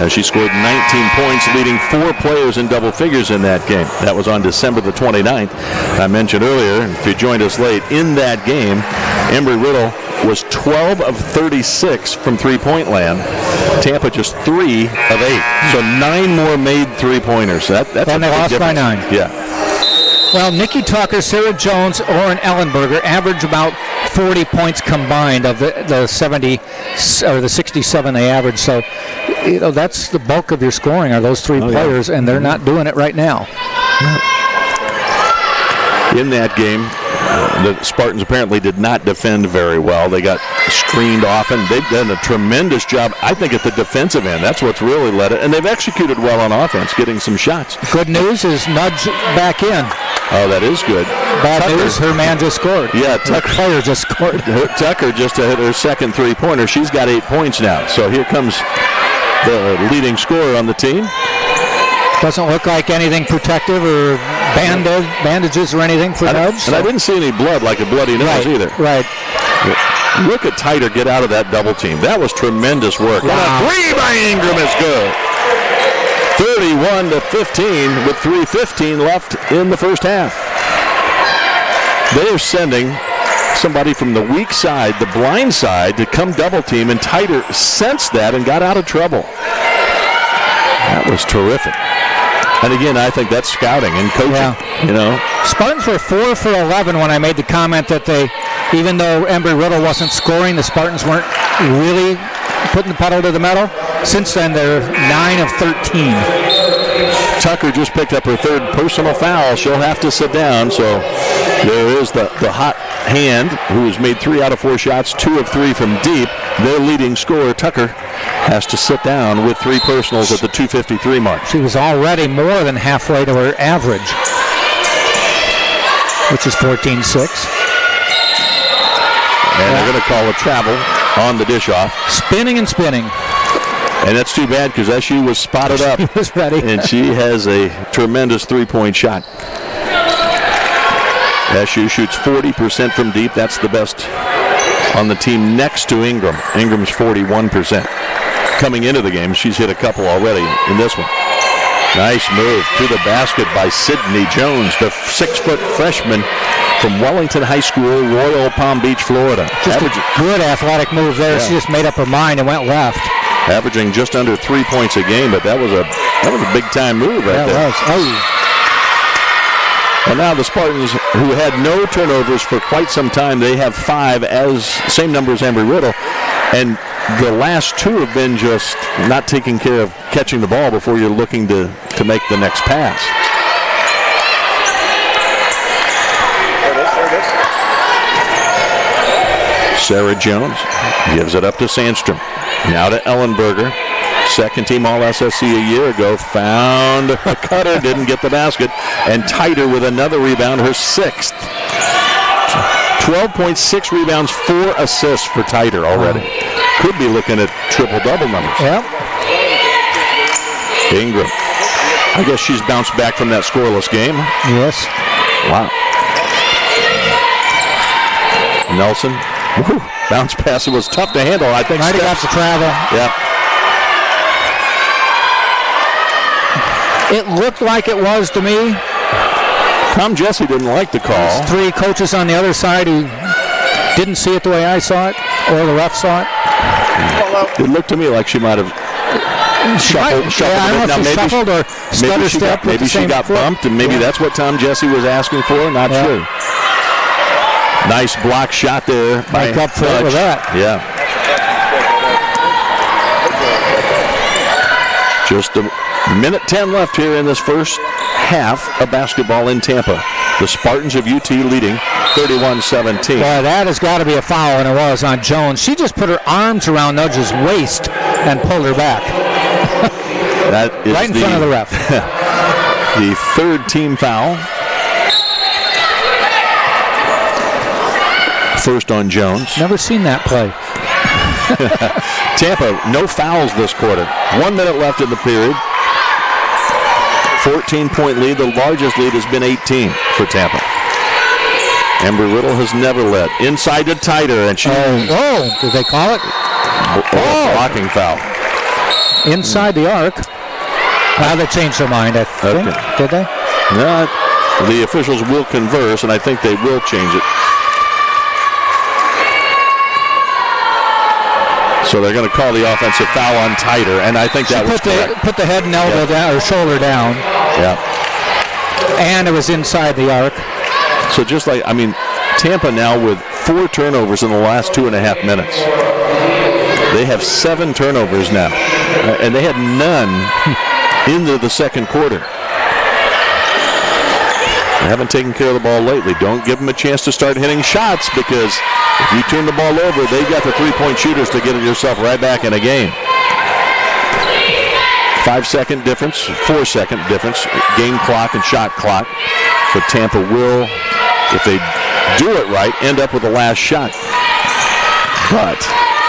She scored 19 points, leading 4 players in double figures in that game. That was on December the 29th. I mentioned earlier, if you joined us late, in that game, Embry Riddle was 12 of 36 from three-point land. Tampa just 3 of 8. So 9 more made three-pointers. That's and they lost by 9. Yeah. Well, Nikki Tucker, Sarah Jones, Lauren Ellenberger average about 40 points combined of the 70 or the 67 they average. So, you know, that's the bulk of your scoring are those 3 players, and they're not doing it right now. In that game, the Spartans apparently did not defend very well. They got screened often. They've done a tremendous job, I think, at the defensive end. That's what's really led it. And they've executed well on offense, getting some shots. Good news is Nudge back in. Oh, that is good. Bad news, her man just scored. Yeah, Tucker. Her player just scored. Tucker just hit her second three-pointer. She's got 8 points now. So here comes the leading scorer on the team. Doesn't look like anything protective or bandages or anything for Nudge. And I didn't see any blood like a bloody nose either. Right. Look at Titer get out of that double team. That was tremendous work. Wow. And a 3 by Ingram is good. 31-15 with 3:15 left in the first half. They are sending somebody from the weak side, the blind side, to come double team, and Titer sensed that and got out of trouble. That was terrific. And again, I think that's scouting and coaching. Yeah. You know, Spartans were 4 for 11 when I made the comment that even though Embry Riddle wasn't scoring, the Spartans weren't really putting the pedal to the metal. Since then, they're 9 of 13. Tucker just picked up her 3rd personal foul. She'll have to sit down. So there is the hot hand, who has made 3 out of 4 shots, 2 of 3 from deep. Their leading scorer, Tucker, has to sit down with 3 personals at the 2:53 mark. She was already more than halfway to her average, which is 14-6. And they're going to call a travel on the dish off. Spinning and spinning. And that's too bad because SU was spotted up. She was ready. And she has a tremendous three-point shot. SU shoots 40% from deep. That's the best on the team next to Ingram. Ingram's 41%. Coming into the game, she's hit a couple already in this one. Nice move to the basket by Sydney Jones, the 6-foot freshman from Wellington High School, Royal Palm Beach, Florida. Just a good athletic move there. Yeah. She just made up her mind and went left. Averaging just under 3 points a game, but that was a big-time move right there. That was. Oh. And now the Spartans, who had no turnovers for quite some time, they have 5, same number as Embry Riddle. And the last 2 have been just not taking care of catching the ball before you're looking to make the next pass. Sarah Jones gives it up to Sandstrom. Now to Ellenberger. Second team All-SSC a year ago. Found a cutter, didn't get the basket. And Titer with another rebound, her 6th. 12.6 rebounds, 4 assists for Titer already. Could be looking at triple-double numbers. Yep. Ingram. I guess she's bounced back from that scoreless game. Yes. Wow. Nelson. Woo, bounce pass. It was tough to handle. I think. Might have got to travel. Yeah. It looked like it was to me. Tom Jesse didn't like the call. There's 3 coaches on the other side who didn't see it the way I saw it, or the ref saw it. It looked to me like she might have shuffled. I don't know if she shuffled or stutter step. Maybe she got bumped, and maybe that's what Tom Jesse was asking for. Not sure. Nice block shot there by Make up for it with that. Yeah. Just a minute 10 left here in this first half of basketball in Tampa. The Spartans of UT leading 31-17. Boy, that has got to be a foul, and it was on Jones. She just put her arms around Nudge's waist and pulled her back. That is right in front of the ref. The 3rd team foul. First on Jones. Never seen that play. Tampa, no fouls this quarter. 1 minute left in the period. 14-point lead. The largest lead has been 18 for Tampa. Embry Riddle has never led. Inside to Titer, and she... Oh, did they call it? Blocking foul. Inside the arc. Now they changed their mind, I think. Okay. Did they? No, the officials will converse, and I think they will change it. So they're going to call the offensive foul on Titer, and I think that was correct. Put the head and elbow down, or shoulder down. Yeah. And it was inside the arc. So just like, Tampa now with 4 turnovers in the last 2.5 minutes. They have 7 turnovers now, and they had none into the second quarter. They haven't taken care of the ball lately. Don't give them a chance to start hitting shots, because if you turn the ball over, they've got the 3-point shooters to get yourself right back in a game. 5-second difference, 4-second difference, game clock and shot clock. So Tampa will, if they do it right, end up with the last shot. But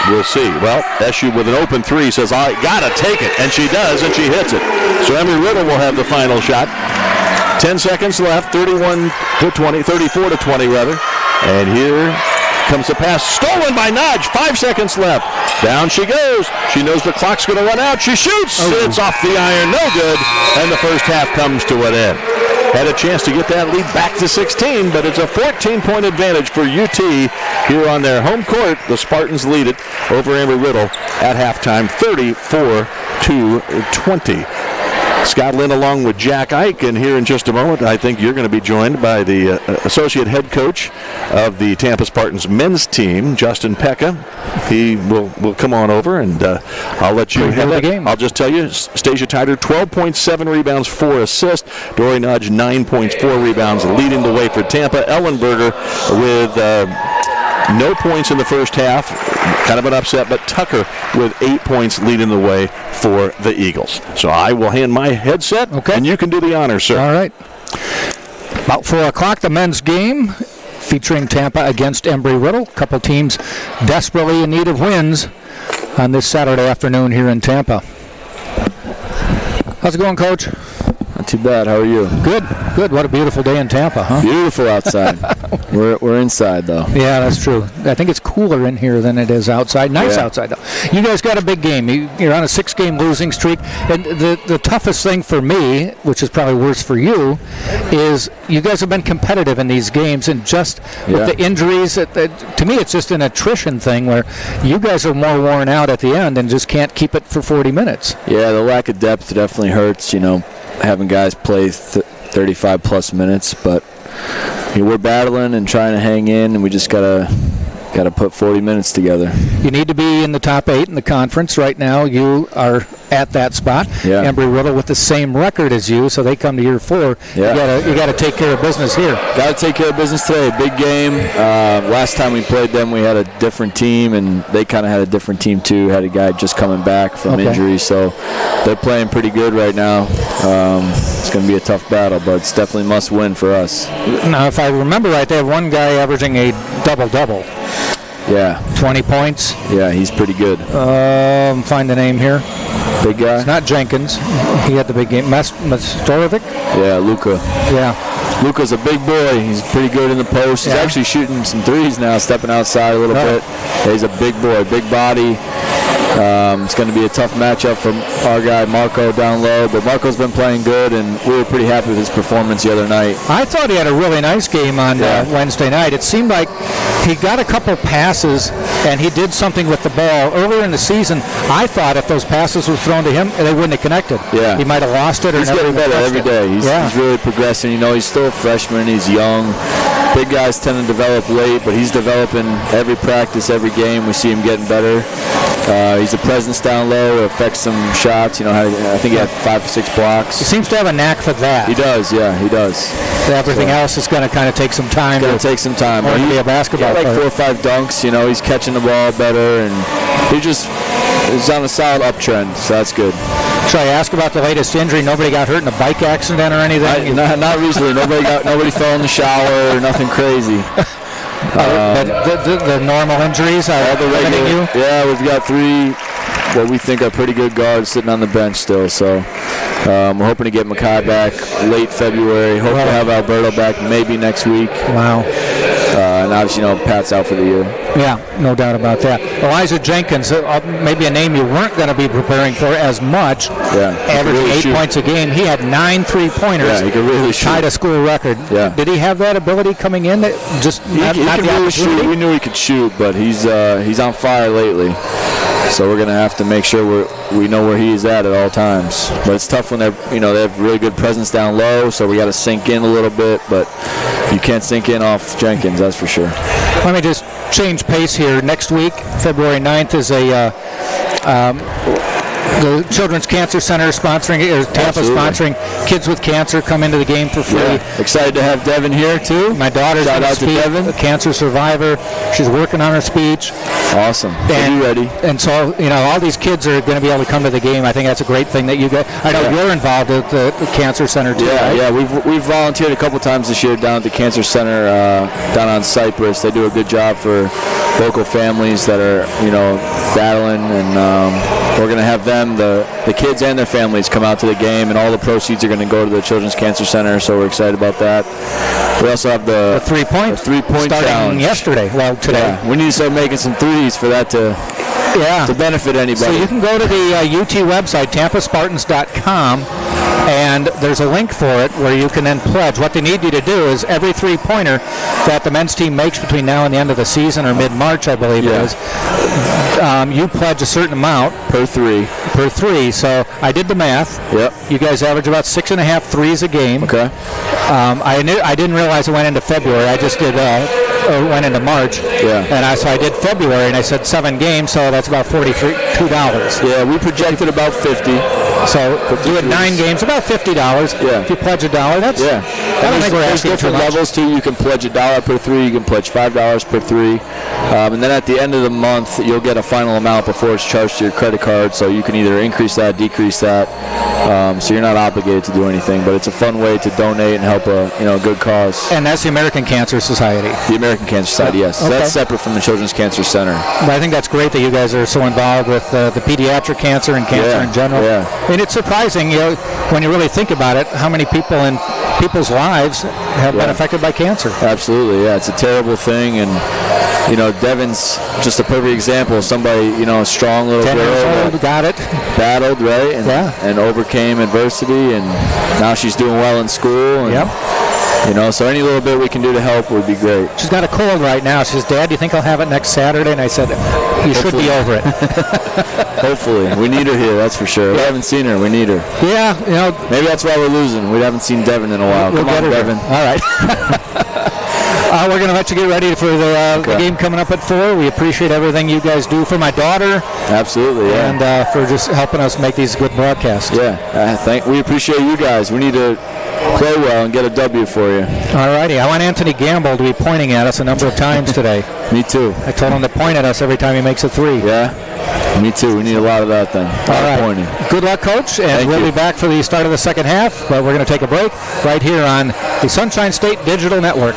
we'll see. Well, SU with an open 3 says, I gotta take it, and she does, and she hits it. So Embry Riddle will have the final shot. 10 seconds left, 34 to 20 rather. And here comes the pass, stolen by Nudge. 5 seconds left. Down she goes. She knows the clock's going to run out. She shoots. It's off the iron. No good. And the first half comes to an end. Had a chance to get that lead back to 16, but it's a 14-point advantage for UT here on their home court. The Spartans lead it over Embry Riddle at halftime, 34-20. Scott Lynn along with Jack Ike, and here in just a moment I think you're going to be joined by the associate head coach of the Tampa Spartans men's team, Justin Pekka. He will come on over, and I'll let you have the game. I'll just tell you, Stasia Titer, 12.7 rebounds, 4 assists. Dory Nudge, 9 points, 4 rebounds, leading the way for Tampa. Ellenberger with no points in the first half, kind of an upset, but Tucker with 8 points leading the way for the Eagles. So I will hand my headset, and you can do the honors, sir. All right. About 4 o'clock, the men's game. featuring Tampa against Embry Riddle. A couple teams desperately in need of wins on this Saturday afternoon here in Tampa. How's it going, Coach? Not too bad. How are you? Good. What a beautiful day in Tampa, huh? Beautiful outside. We're inside, though. Yeah, that's true. I think it's cooler in here than it is outside. Nice outside, though. You guys got a big game. You're on a 6-game losing streak. And the toughest thing for me, which is probably worse for you, is you guys have been competitive in these games. And just with the injuries, to me, it's just an attrition thing where you guys are more worn out at the end and just can't keep it for 40 minutes. Yeah, the lack of depth definitely hurts, having guys play 35-plus minutes. But we're battling and trying to hang in, and we just got to put 40 minutes together. You need to be in the top 8 in the conference right now. You are at that spot. Yeah. Embry Riddle with the same record as you, so they come to year 4. Yeah. You got to take care of business here. Got to take care of business today. Big game. Last time we played them, we had a different team, and they kind of had a different team too. Had a guy just coming back from injury, so they're playing pretty good right now. It's going to be a tough battle, but it's definitely must win for us. Now, if I remember right, they have one guy averaging a double-double. Yeah. 20 points. Yeah, he's pretty good. Find the name here. Big guy? It's not Jenkins. He had the big game. Mastorovic? Yeah, Luka. Yeah. Luka's a big boy. He's pretty good in the post. He's actually shooting some threes now, stepping outside a little bit. Yeah, he's a big boy, big body. It's going to be a tough matchup for our guy Marco down low, but Marco's been playing good, and we were pretty happy with his performance the other night. I thought he had a really nice game on Wednesday night. It seemed like he got a couple passes, and he did something with the ball. Earlier in the season, I thought if those passes were thrown to him, they wouldn't have connected. Yeah. He might have lost it. He's getting better every day. He's really progressing. He's still a freshman. He's young. Big guys tend to develop late, but he's developing every practice, every game. We see him getting better. He's a presence down low. It affects some shots. I think he had 5 or 6 blocks. He seems to have a knack for that. He does, yeah, he does. Everything else is going to kind of take some time. It's going to take some time. Or to be a basketball player. 4 or 5 dunks. He's catching the ball better, and he's on a solid uptrend, so that's good. Should I ask about the latest injury? Nobody got hurt in a bike accident or anything? Not recently. Nobody fell in the shower or nothing crazy. But the normal injuries are hitting you? Yeah, we've got 3 what we think are pretty good guards sitting on the bench still. So we're hoping to get Makai back late February. Hope to have Alberto back maybe next week. Wow. And obviously, Pat's out for the year. Yeah, no doubt about that. Elijah Jenkins, maybe a name you weren't going to be preparing for as much. Yeah. Averaging really 8 points a game. He had 9 3-pointers. Yeah, he could really shoot. Tied a school record. Yeah. Did he have that ability coming in? That just he not can the really shoot. We knew he could shoot, but he's on fire lately. So we're going to have to make sure we know where he is at all times. But it's tough when they have really good presence down low, so we got to sink in a little bit. But you can't sink in off Jenkins, that's for sure. Let me just change pace here. Next week, February 9th, is the Children's Cancer Center sponsoring, or Tampa sponsoring Kids with Cancer come into the game for free. Yeah. Excited to have Devin here too. My daughter's Shout out to Devin, a cancer survivor. She's working on her speech. Awesome. Are you ready? And so, all these kids are going to be able to come to the game. I think that's a great thing that you guys. I know you're involved at the Cancer Center too. Yeah, right? yeah. We've volunteered a couple times this year down at the Cancer Center down on Cypress. They do a good job for local families that are battling, and we're going to have them, the kids and their families, come out to the game, and all the proceeds are going to go to the Children's Cancer Center. So we're excited about that. We also have the 3-point starting challenge yesterday. Well, today. Yeah, we need to start making some threes for that to benefit anybody. So you can go to the UT website, tampaspartans.com, and there's a link for it where you can then pledge. What they need you to do is every 3-pointer that the men's team makes between now and the end of the season, or mid-March, I believe it is, you pledge a certain amount per 3. Per 3. So I did the math. Yep. You guys average about 6.5 threes a game. Okay. I didn't realize it went into February. I just did went into March. Yeah. And so I did February, and I said 7 games, so that's about $42. Yeah, we projected about 50. So do it 9 games, about $50. Yeah. If you pledge $1, that's yeah. I don't think we're There's asking too different much. levels too. You can pledge $1 per 3. You can pledge $5 per 3. And then at the end of the month, you'll get a final amount before it's charged to your credit card. So you can either increase that, decrease that. So you're not obligated to do anything, but it's a fun way to donate and help a good cause. And that's the American Cancer Society. The American Cancer Society, yes. Okay. That's separate from the Children's Cancer Center. But I think that's great that you guys are so involved with the pediatric cancer and cancer in general. Yeah. And it's surprising, when you really think about it, how many people in people's lives have been affected by cancer. Absolutely, yeah. It's a terrible thing, and Devin's just a perfect example of somebody, a strong little 10 years girl old, got it. battled, right, and overcame adversity, and now she's doing well in school. And, so any little bit we can do to help would be great. She's got a cold right now. She says, "Dad, do you think I'll have it next Saturday?" And I said, "You should be over it." Hopefully. We need her here, that's for sure. We haven't seen her. We need her. Yeah, Maybe that's why we're losing. We haven't seen Devin in a while. We'll Come on, get her Devin. All right. We're going to let you get ready for the game coming up at 4. We appreciate everything you guys do for my daughter. Absolutely, yeah. And for just helping us make these good broadcasts. Yeah, we appreciate you guys. We need to play well and get a W for you. All righty. I want Anthony Gamble to be pointing at us a number of times today. Me too. I told him to point at us every time he makes a 3. Yeah, me too. We need a lot of that then. All right. Pointing. Good luck, Coach. And we'll be back for the start of the second half, but we're going to take a break right here on the Sunshine State Digital Network.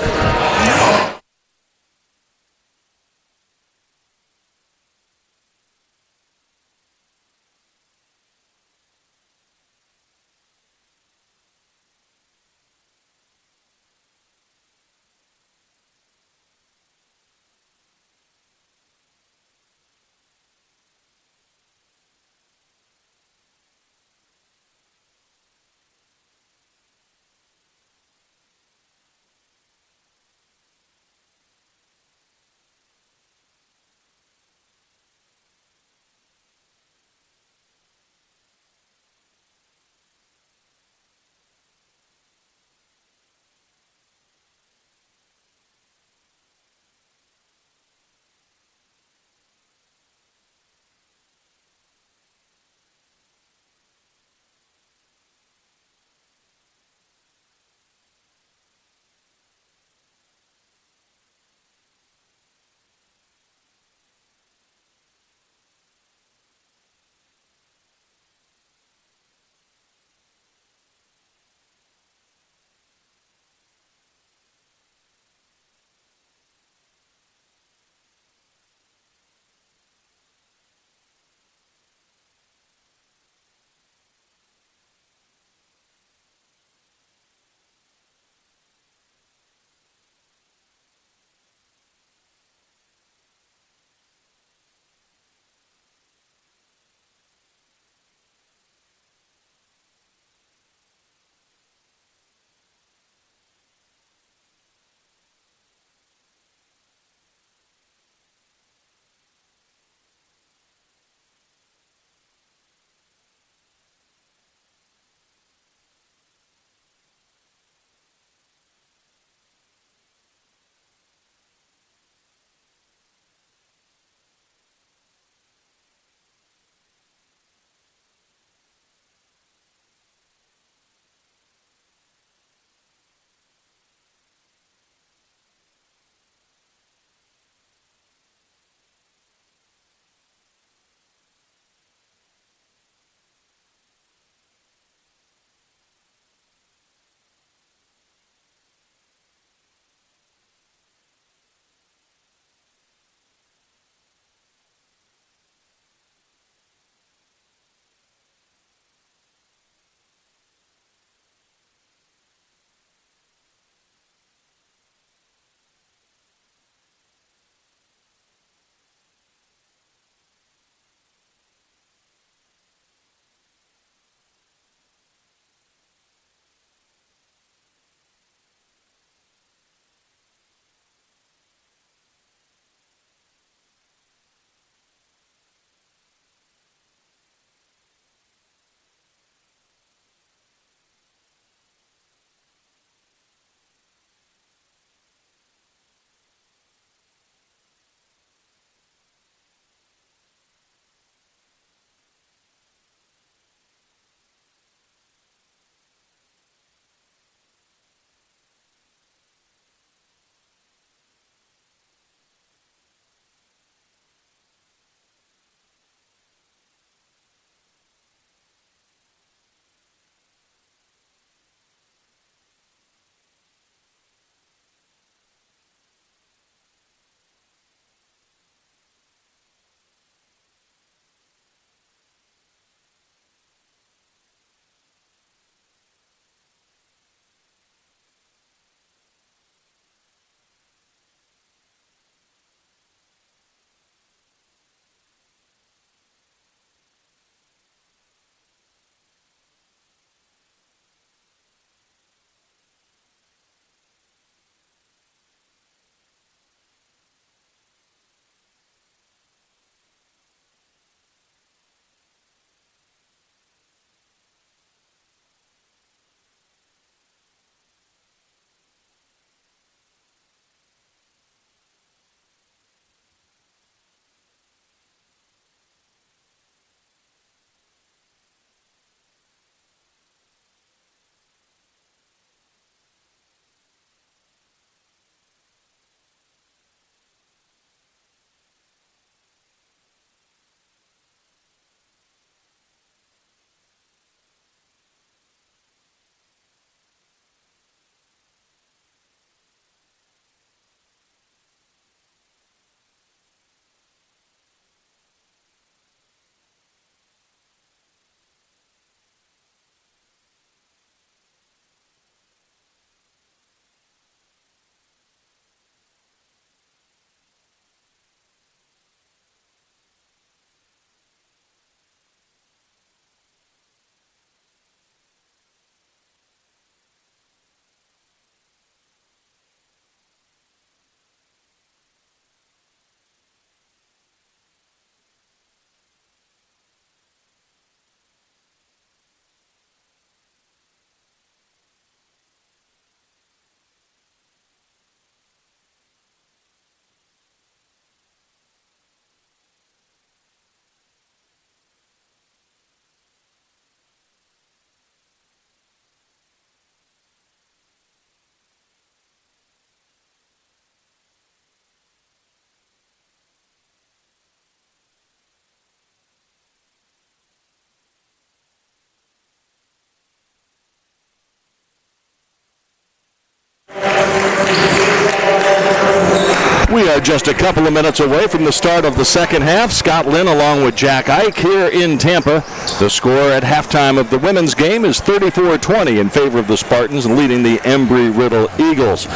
We are just a couple of minutes away from the start of the second half. Scott Lynn along with Jack Ike here in Tampa. The score at halftime of the women's game is 34-20 in favor of the Spartans, leading the Embry Riddle Eagles.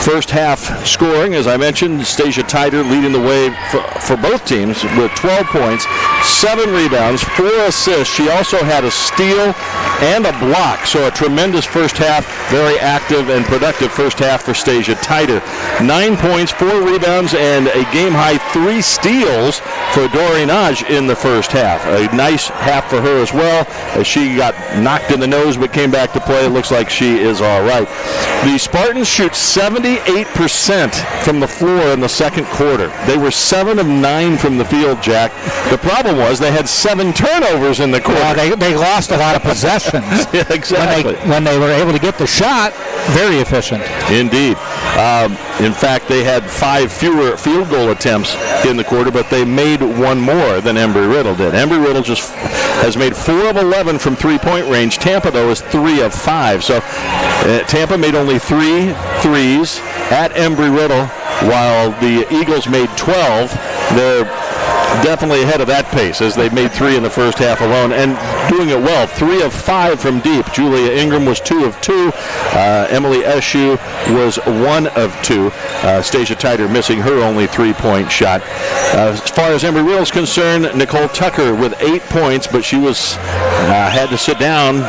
First half scoring, as I mentioned, Stacia Tyder leading the way for both teams with 12 points, 7 rebounds, 4 assists. She also had a steal and a block, so a tremendous first half, very active and productive first half for Stacia Tyder. 9 points, 4 rebounds, and a game-high 3 steals for Dori Naj in the first half. A nice half for her as well, as she got knocked in the nose but came back to play. It looks like she is all right. The Spartans shoot 78% from the floor in the second quarter. They were 7 of 9 from the field, Jack. The problem was they had 7 turnovers in the quarter. Well, they lost a lot of possessions. Yeah, exactly. When they were able to get the shot, very efficient. Indeed. In fact, they had 5 fewer field goal attempts in the quarter, but they made 1 more than Embry Riddle did. Embry Riddle just has made 4 of 11 from three-point range. Tampa, though, is 3 of 5. So Tampa made only 3 threes at Embry Riddle, while the Eagles made 12. They're definitely ahead of that pace, as they made 3 in the first half alone, and doing it well. 3 of 5 from deep. Julia Ingram was 2 of 2. Emily Eshu was 1 of 2. Stacia Tyder missing her only 3-point shot. As far as Embry Riddle is concerned, Nicole Tucker with 8 points, but she was had to sit down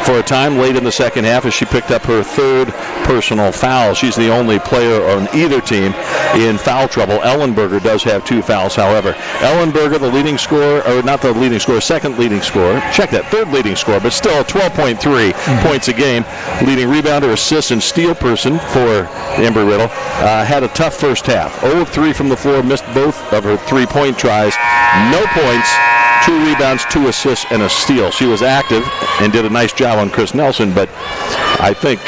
for a time late in the second half as she picked up her 3rd personal foul. She's the only player on either team in foul trouble. Ellenberger does have 2 fouls, however. Ellenberger, the leading scorer, or not the leading scorer, second leading scorer. Check that, 3rd leading scorer, but still 12.3 points a game. Leading rebounder, assist, and steal person for Embry Riddle. Had a tough first half. 0 of 3 from the floor, missed both of her 3-point tries. No points. 2 rebounds, 2 assists, and a steal. She was active and did a nice job on Chris Nelson, but I think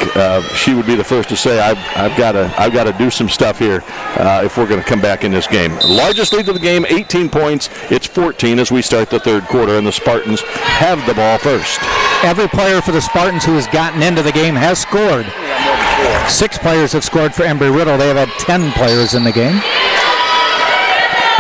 she would be the first to say, I've got to do some stuff here if we're going to come back in this game. Largest lead of the game, 18 points. It's 14 as we start the third quarter, and the Spartans have the ball first. Every player for the Spartans who has gotten into the game has scored. 6 players have scored for Embry Riddle. They have had 10 players in the game.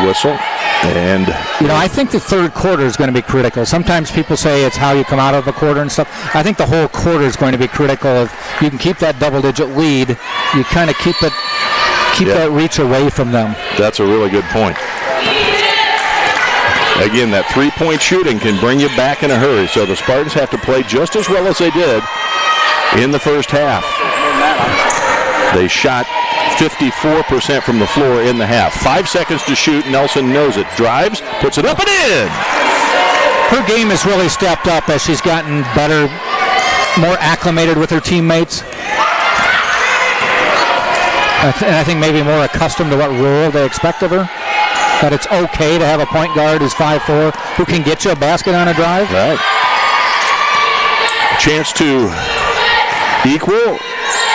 Whistle. And I think the third quarter is going to be critical. Sometimes people say it's how you come out of a quarter and stuff. I think the whole quarter is going to be critical. If you can keep that double-digit lead, you kind of keep that reach away from them. That's a really good point. Again, that 3-point shooting can bring you back in a hurry. So the Spartans have to play just as well as they did in the first half. They shot 54% from the floor in the half. 5 seconds to shoot. Nelson knows it. Drives, puts it up and in. Her game has really stepped up as she's gotten better, more acclimated with her teammates. And I think maybe more accustomed to what role they expect of her. That it's okay to have a point guard who's 5'4", who can get you a basket on a drive. Right. Chance to equal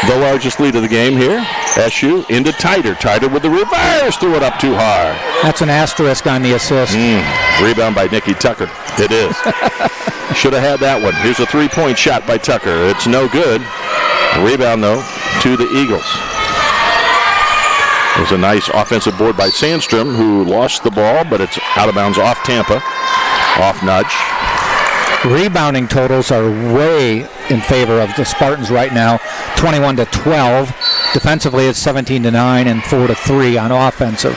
the largest lead of the game here. Eshu into Tyder. Tyder with the reverse. Threw it up too hard. That's an asterisk on the assist. Rebound by Nikki Tucker. It is. Should have had that one. Here's a 3-point shot by Tucker. It's no good. Rebound, though, to the Eagles. It was a nice offensive board by Sandstrom, who lost the ball, but it's out of bounds off Tampa. Off Nudge. Rebounding totals are way in favor of the Spartans right now, 21-12. Defensively, it's 17-9 and 4-3 on offensive.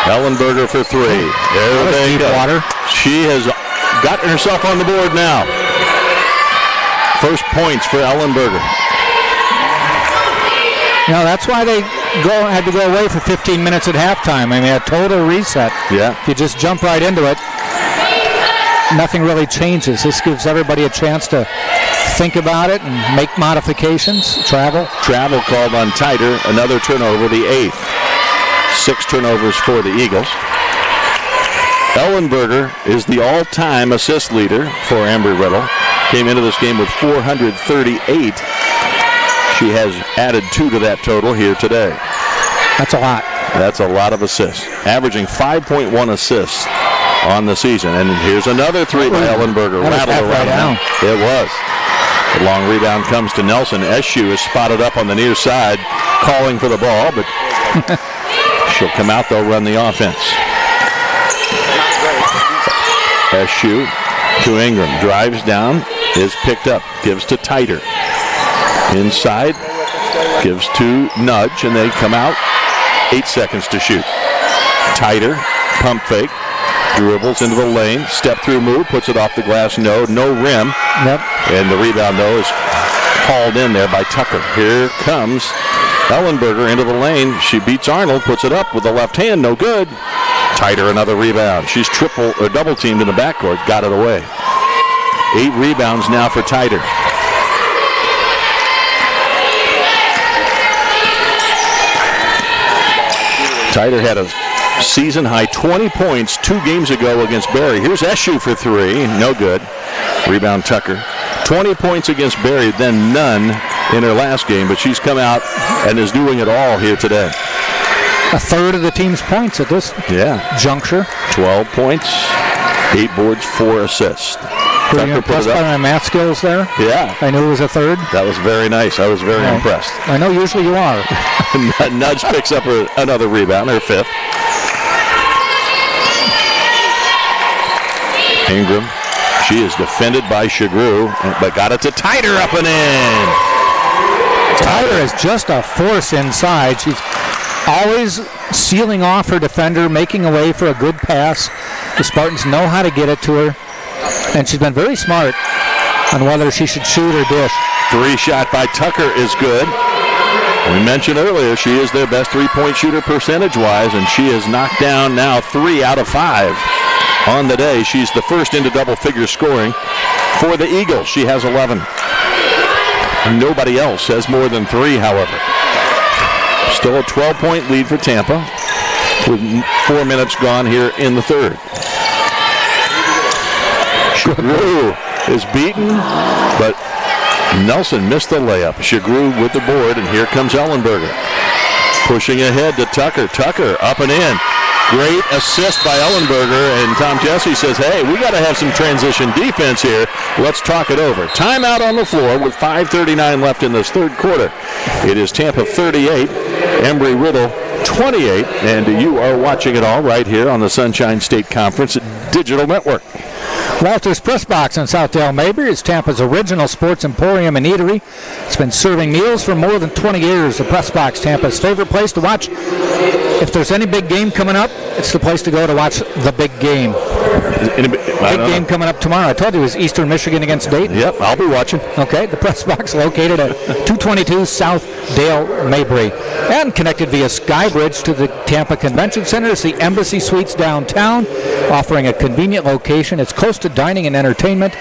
Ellenberger for 3. There they go. Water. She has gotten herself on the board now. First points for Ellenberger. That's why they had to go away for 15 minutes at halftime. I mean, a total reset. Yeah. If you just jump right into it, nothing really changes. This gives everybody a chance to think about it and make modifications. Travel called on Tyder. Another turnover, the 8th. 6 turnovers for the Eagles. Ellenberger is the all-time assist leader for Embry Riddle. Came into this game with 438. She has added 2 to that total here today. That's a lot. That's a lot of assists. Averaging 5.1 assists on the season. And here's another 3 by Ellenberger. Rattled around. It was. The long rebound comes to Nelson. Eshu is spotted up on the near side. calling for the ball, but she'll come out. They'll run the offense. Eshu to Ingram. Drives down. Is picked up. Gives to Titer. Inside. Gives to Nudge, and they come out. 8 seconds to shoot. Titer. Pump fake. Dribbles into the lane. Step through move. Puts it off the glass. No rim. Yep. And the rebound, though, is hauled in there by Tucker. Here comes Ellenberger into the lane. She beats Arnold. Puts it up with the left hand. No good. Titer, another rebound. She's double teamed in the backcourt. Got it away. 8 rebounds now for Titer. Titer had a season-high 20 points 2 games ago against Barry. Here's Eshu for 3. No good. Rebound Tucker. 20 points against Barry, then none in her last game, but she's come out and is doing it all here today. A third of the team's points at this juncture. 12 points, 8 boards, 4 assists. Were you impressed by my math skills there? Yeah. I knew it was a third. That was very nice. I was very impressed. I know usually you are. Nudge picks up another rebound, her 5th. Ingram. She is defended by Shagru, but got it to Titer, up and in. Titer is just a force inside. She's always sealing off her defender, making a way for a good pass. The Spartans know how to get it to her, and she's been very smart on whether she should shoot or dish. 3-shot by Tucker is good. We mentioned earlier she is their best 3-point shooter percentage-wise, and she has knocked down now 3 out of 5 on the day. She's the first into double-figure scoring for the Eagles. She has 11. Nobody else has more than 3, however. Still a 12-point lead for Tampa with 4 minutes gone here in the third. Shagru is beaten, but Nelson missed the layup. Shagru with the board, and here comes Ellenberger. Pushing ahead to Tucker. Tucker up and in. Great assist by Ellenberger, and Tom Jesse says, hey, we got to have some transition defense here. Let's talk it over. Timeout on the floor with 5:39 left in this third quarter. It is Tampa 38, Embry Riddle 28, and you are watching it all right here on the Sunshine State Conference Digital Network. Walter's Press Box in Southdale Mabry is Tampa's original sports emporium and eatery. It's been serving meals for more than 20 years. The Press Box, Tampa's favorite place to watch. If there's any big game coming up, it's the place to go to watch the big game. Big game coming up tomorrow. I told you it was Eastern Michigan against Dayton. Yep, I'll be watching. Okay, the Press Box located at 222 Southdale Mabry and connected via Skybridge to the Tampa Convention Center. It's the Embassy Suites downtown, offering a convenient location. It's close to dining and entertainment,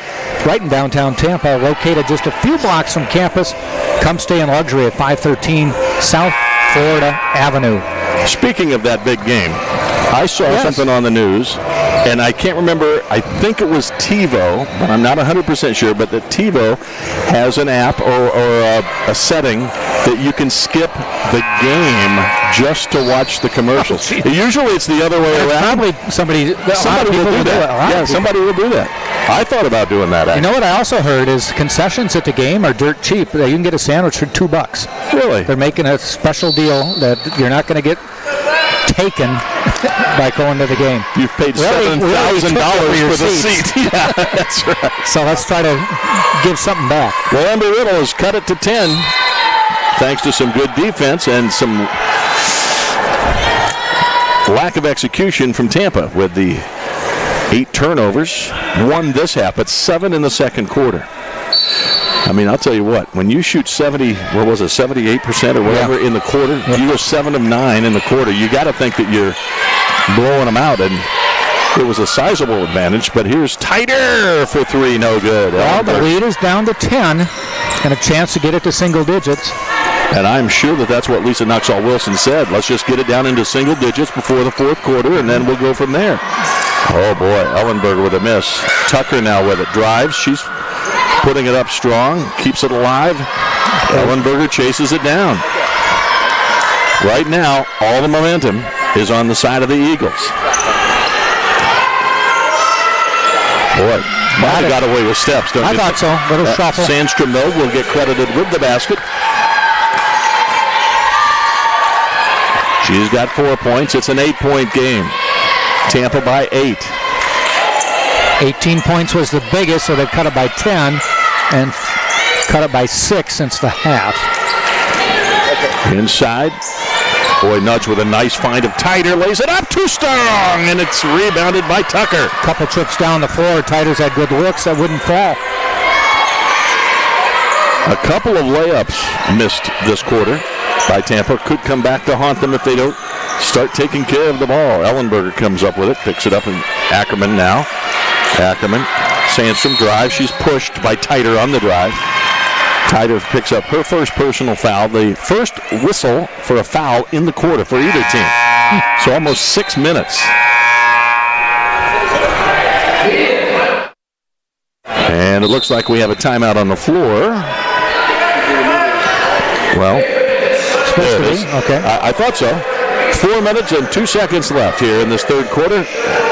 right in downtown Tampa, located just a few blocks from campus. Come stay in luxury at 513 South Florida Avenue. Speaking of that big game, I saw something on the news, and I can't remember, I think it was TiVo, but I'm not 100% sure, but that TiVo has an app or a setting that you can skip the game just to watch the commercials. Usually it's the other way around. Probably somebody will do that. Yeah, somebody will do that. I thought about doing that, actually. You know what I also heard is concessions at the game are dirt cheap. You can get a sandwich for $2. Really? They're making a special deal that you're not going to get taken by going to the game. You've paid $7,000 for the seat. Yeah, that's right. So let's try to give something back. Well, Embry Riddle has cut it to 10 thanks to some good defense and some lack of execution from Tampa with the 8 turnovers. 1 this half, but 7 in the second quarter. I mean, I'll tell you what, when you shoot 78% or whatever in the quarter, you go 7 of 9 in the quarter, you got to think that you're blowing them out, and it was a sizable advantage, but here's Titer for 3, no good. Well, the lead is down to 10, and a chance to get it to single digits. And I'm sure that that's what Lisa Nuxall-Wilson said. Let's just get it down into single digits before the fourth quarter, and then we'll go from there. Oh, boy, Ellenberger with a miss. Tucker now with it. Drives. She's putting it up strong. Keeps it alive. Ellenberger chases it down. Right now, all the momentum is on the side of the Eagles. Boy, might have got away with steps, don't you? I thought so. Little shuffle. Sandstrom, though, will get credited with the basket. She's got 4 points. It's an 8-point game. Tampa by 8. 18 points was the biggest, so they've cut it by 10 and cut it by 6 since the half. Inside. Boy, Nudge with a nice find of Tider. Lays it up too strong, and it's rebounded by Tucker. Couple trips down the floor. Tider's had good looks that wouldn't fall. A couple of layups missed this quarter by Tampa. Could come back to haunt them if they don't start taking care of the ball. Ellenberger comes up with it, picks it up, and Ackerman now. Ackerman, Sandstrom drives. She's pushed by Tider on the drive. Tider picks up her first personal foul, the first whistle for a foul in the quarter for either team. So almost 6 minutes. And it looks like we have a timeout on the floor. Well, there it is. Okay. I thought so. 4 minutes and 2 seconds left here in this third quarter.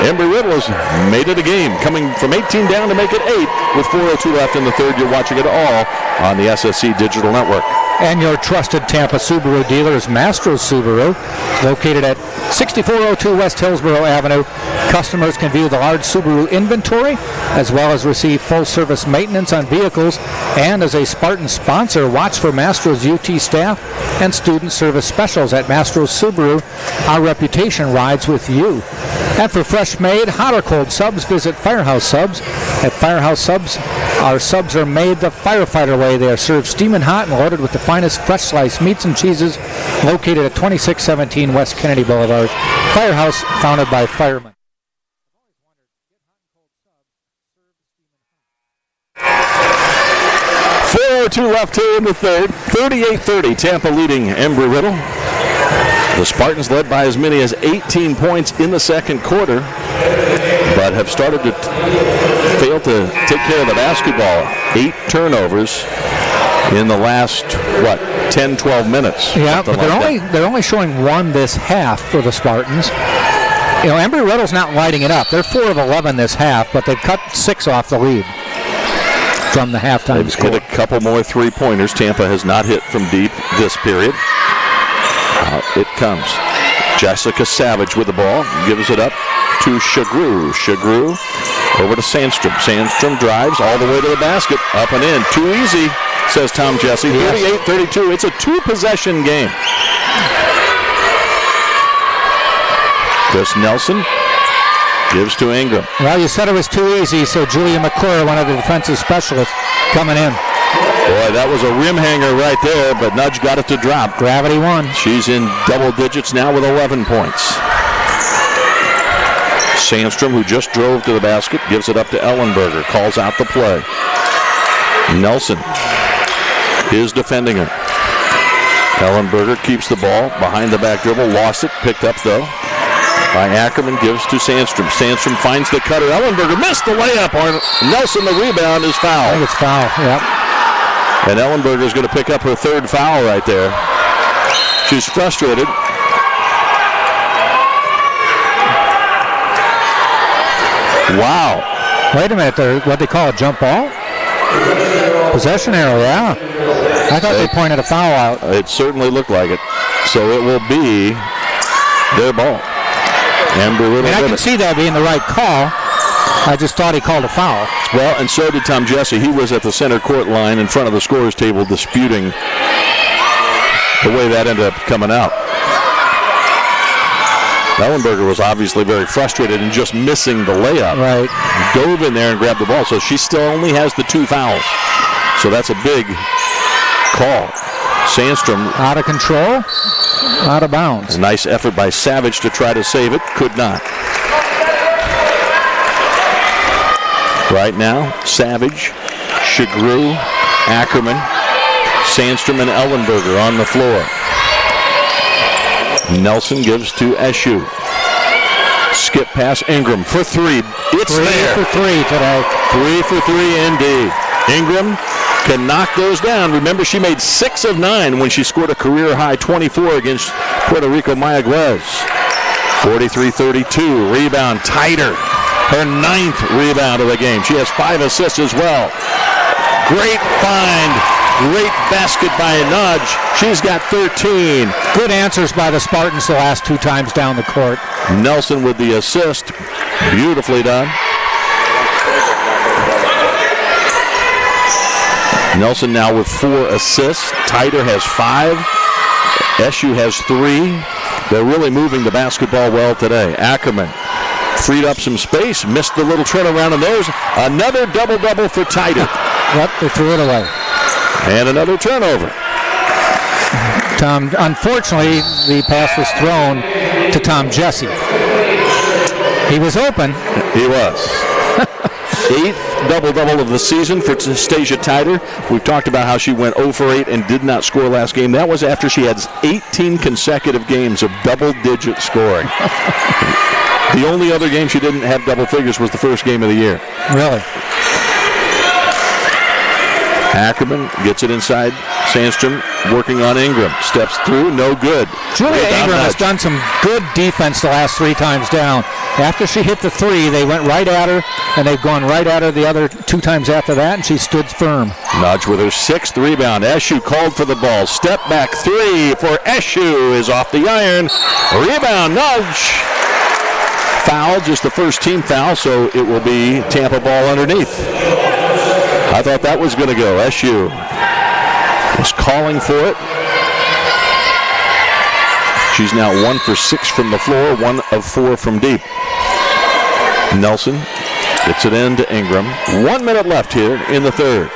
Embry Riddle has made it a game, coming from 18 down to make it 8 with 4:02 left in the third. You're watching it all on the SSC Digital Network. And your trusted Tampa Subaru dealer is Mastro's Subaru, located at 6402 West Hillsborough Avenue. Customers can view the large Subaru inventory, as well as receive full-service maintenance on vehicles. And as a Spartan sponsor, watch for Mastro's UT staff and student service specials at Mastro's Subaru. Our reputation rides with you. And for fresh-made, hot or cold subs, visit Firehouse Subs. At Firehouse Subs, our subs are made the firefighter way. They are served steaming hot and loaded with the finest fresh sliced meats and cheeses, located at 2617 West Kennedy Boulevard. Firehouse, founded by firemen. 4:02 left here in the third. 38-30, Tampa leading Embry Riddle. The Spartans led by as many as 18 points in the second quarter, but have started to fail to take care of the basketball. 8 turnovers in the last, 10, 12 minutes. Yeah, but they're only showing 1 this half for the Spartans. You know, Embry Riddle's not lighting it up. They're 4 of 11 this half, but they've cut 6 off the lead from the halftime score. They've hit a couple more three-pointers. Tampa has not hit from deep this period. It comes. Jessica Savage with the ball. Gives it up to Shagru. Shagru over to Sandstrom. Sandstrom drives all the way to the basket. Up and in. Too easy, says Tom Jesse. 38-32. It's a 2-possession game. Chris Nelson gives to Ingram. Well, you said it was too easy, so Julia McClure, one of the defensive specialists, coming in. Boy, that was a rim hanger right there, but Nudge got it to drop. Gravity won. She's in double digits now with 11 points. Sandstrom, who just drove to the basket, gives it up to Ellenberger. Calls out the play. Nelson is defending her. Ellenberger keeps the ball behind the back dribble. Lost it. Picked up, though, by Ackerman. Gives to Sandstrom. Sandstrom finds the cutter. Ellenberger missed the layup on Nelson. The rebound is foul. I think it's foul, yep. And Ellenberger is going to pick up her 3rd foul right there. She's frustrated. Wow. Wait a minute, what they call a jump ball? Possession arrow, yeah. I thought they pointed a foul out. It certainly looked like it. So it will be their ball. I can see that being the right call. I just thought he called a foul. Well, and so did Tom Jesse. He was at the center court line in front of the scorer's table disputing the way that ended up coming out. Ellenberger was obviously very frustrated and just missing the layup. Right. Dove in there and grabbed the ball. So she still only has the 2 fouls. So that's a big call. Sandstrom. Out of control. Out of bounds. A nice effort by Savage to try to save it. Could not. Right now, Savage, Shagru, Ackerman, Sandstrom, and Ellenberger on the floor. Nelson gives to Eshu. Skip pass, Ingram for 3. It's 3 there. 3 for 3 today. 3 for 3 indeed. Ingram can knock those down. Remember, she made 6 of 9 when she scored a career-high 24 against Puerto Rico Mayaguez. 43-32. Rebound, Tider. Her 9th rebound of the game. She has 5 assists as well. Great find Great basket by Nudge. She's got 13. Good answers by the Spartans the last 2 times down the court. Nelson with the assist. Beautifully done. Nelson now with 4 assists. Tyder has 5. SU has 3. They're really moving the basketball well today. Ackerman freed up some space, missed the little turnaround, and there's another double-double for Tyder. Yep, they threw it away. And another turnover. Tom, unfortunately, the pass was thrown to Tom Jesse. He was open. He was. 8th double-double of the season for Stasia Tyder. We've talked about how she went 0 for 8 and did not score last game. That was after she had 18 consecutive games of double-digit scoring. The only other game she didn't have double figures was the first game of the year. Really? Ackerman gets it inside. Sandstrom working on Ingram. Steps through, no good. Julia Ingram has done some good defense the last 3 times down. After she hit the 3, they went right at her, and they've gone right at her the other 2 times after that, and she stood firm. Nudge with her 6th rebound. Eshu called for the ball. Step back 3 for Eshu is off the iron. Rebound, Nudge. Foul, just the first team foul, so it will be Tampa ball underneath. I thought that was going to go. SU was calling for it. She's now 1 for 6 from the floor, 1 of 4 from deep. Nelson gets it into Ingram. 1 minute left here in the third.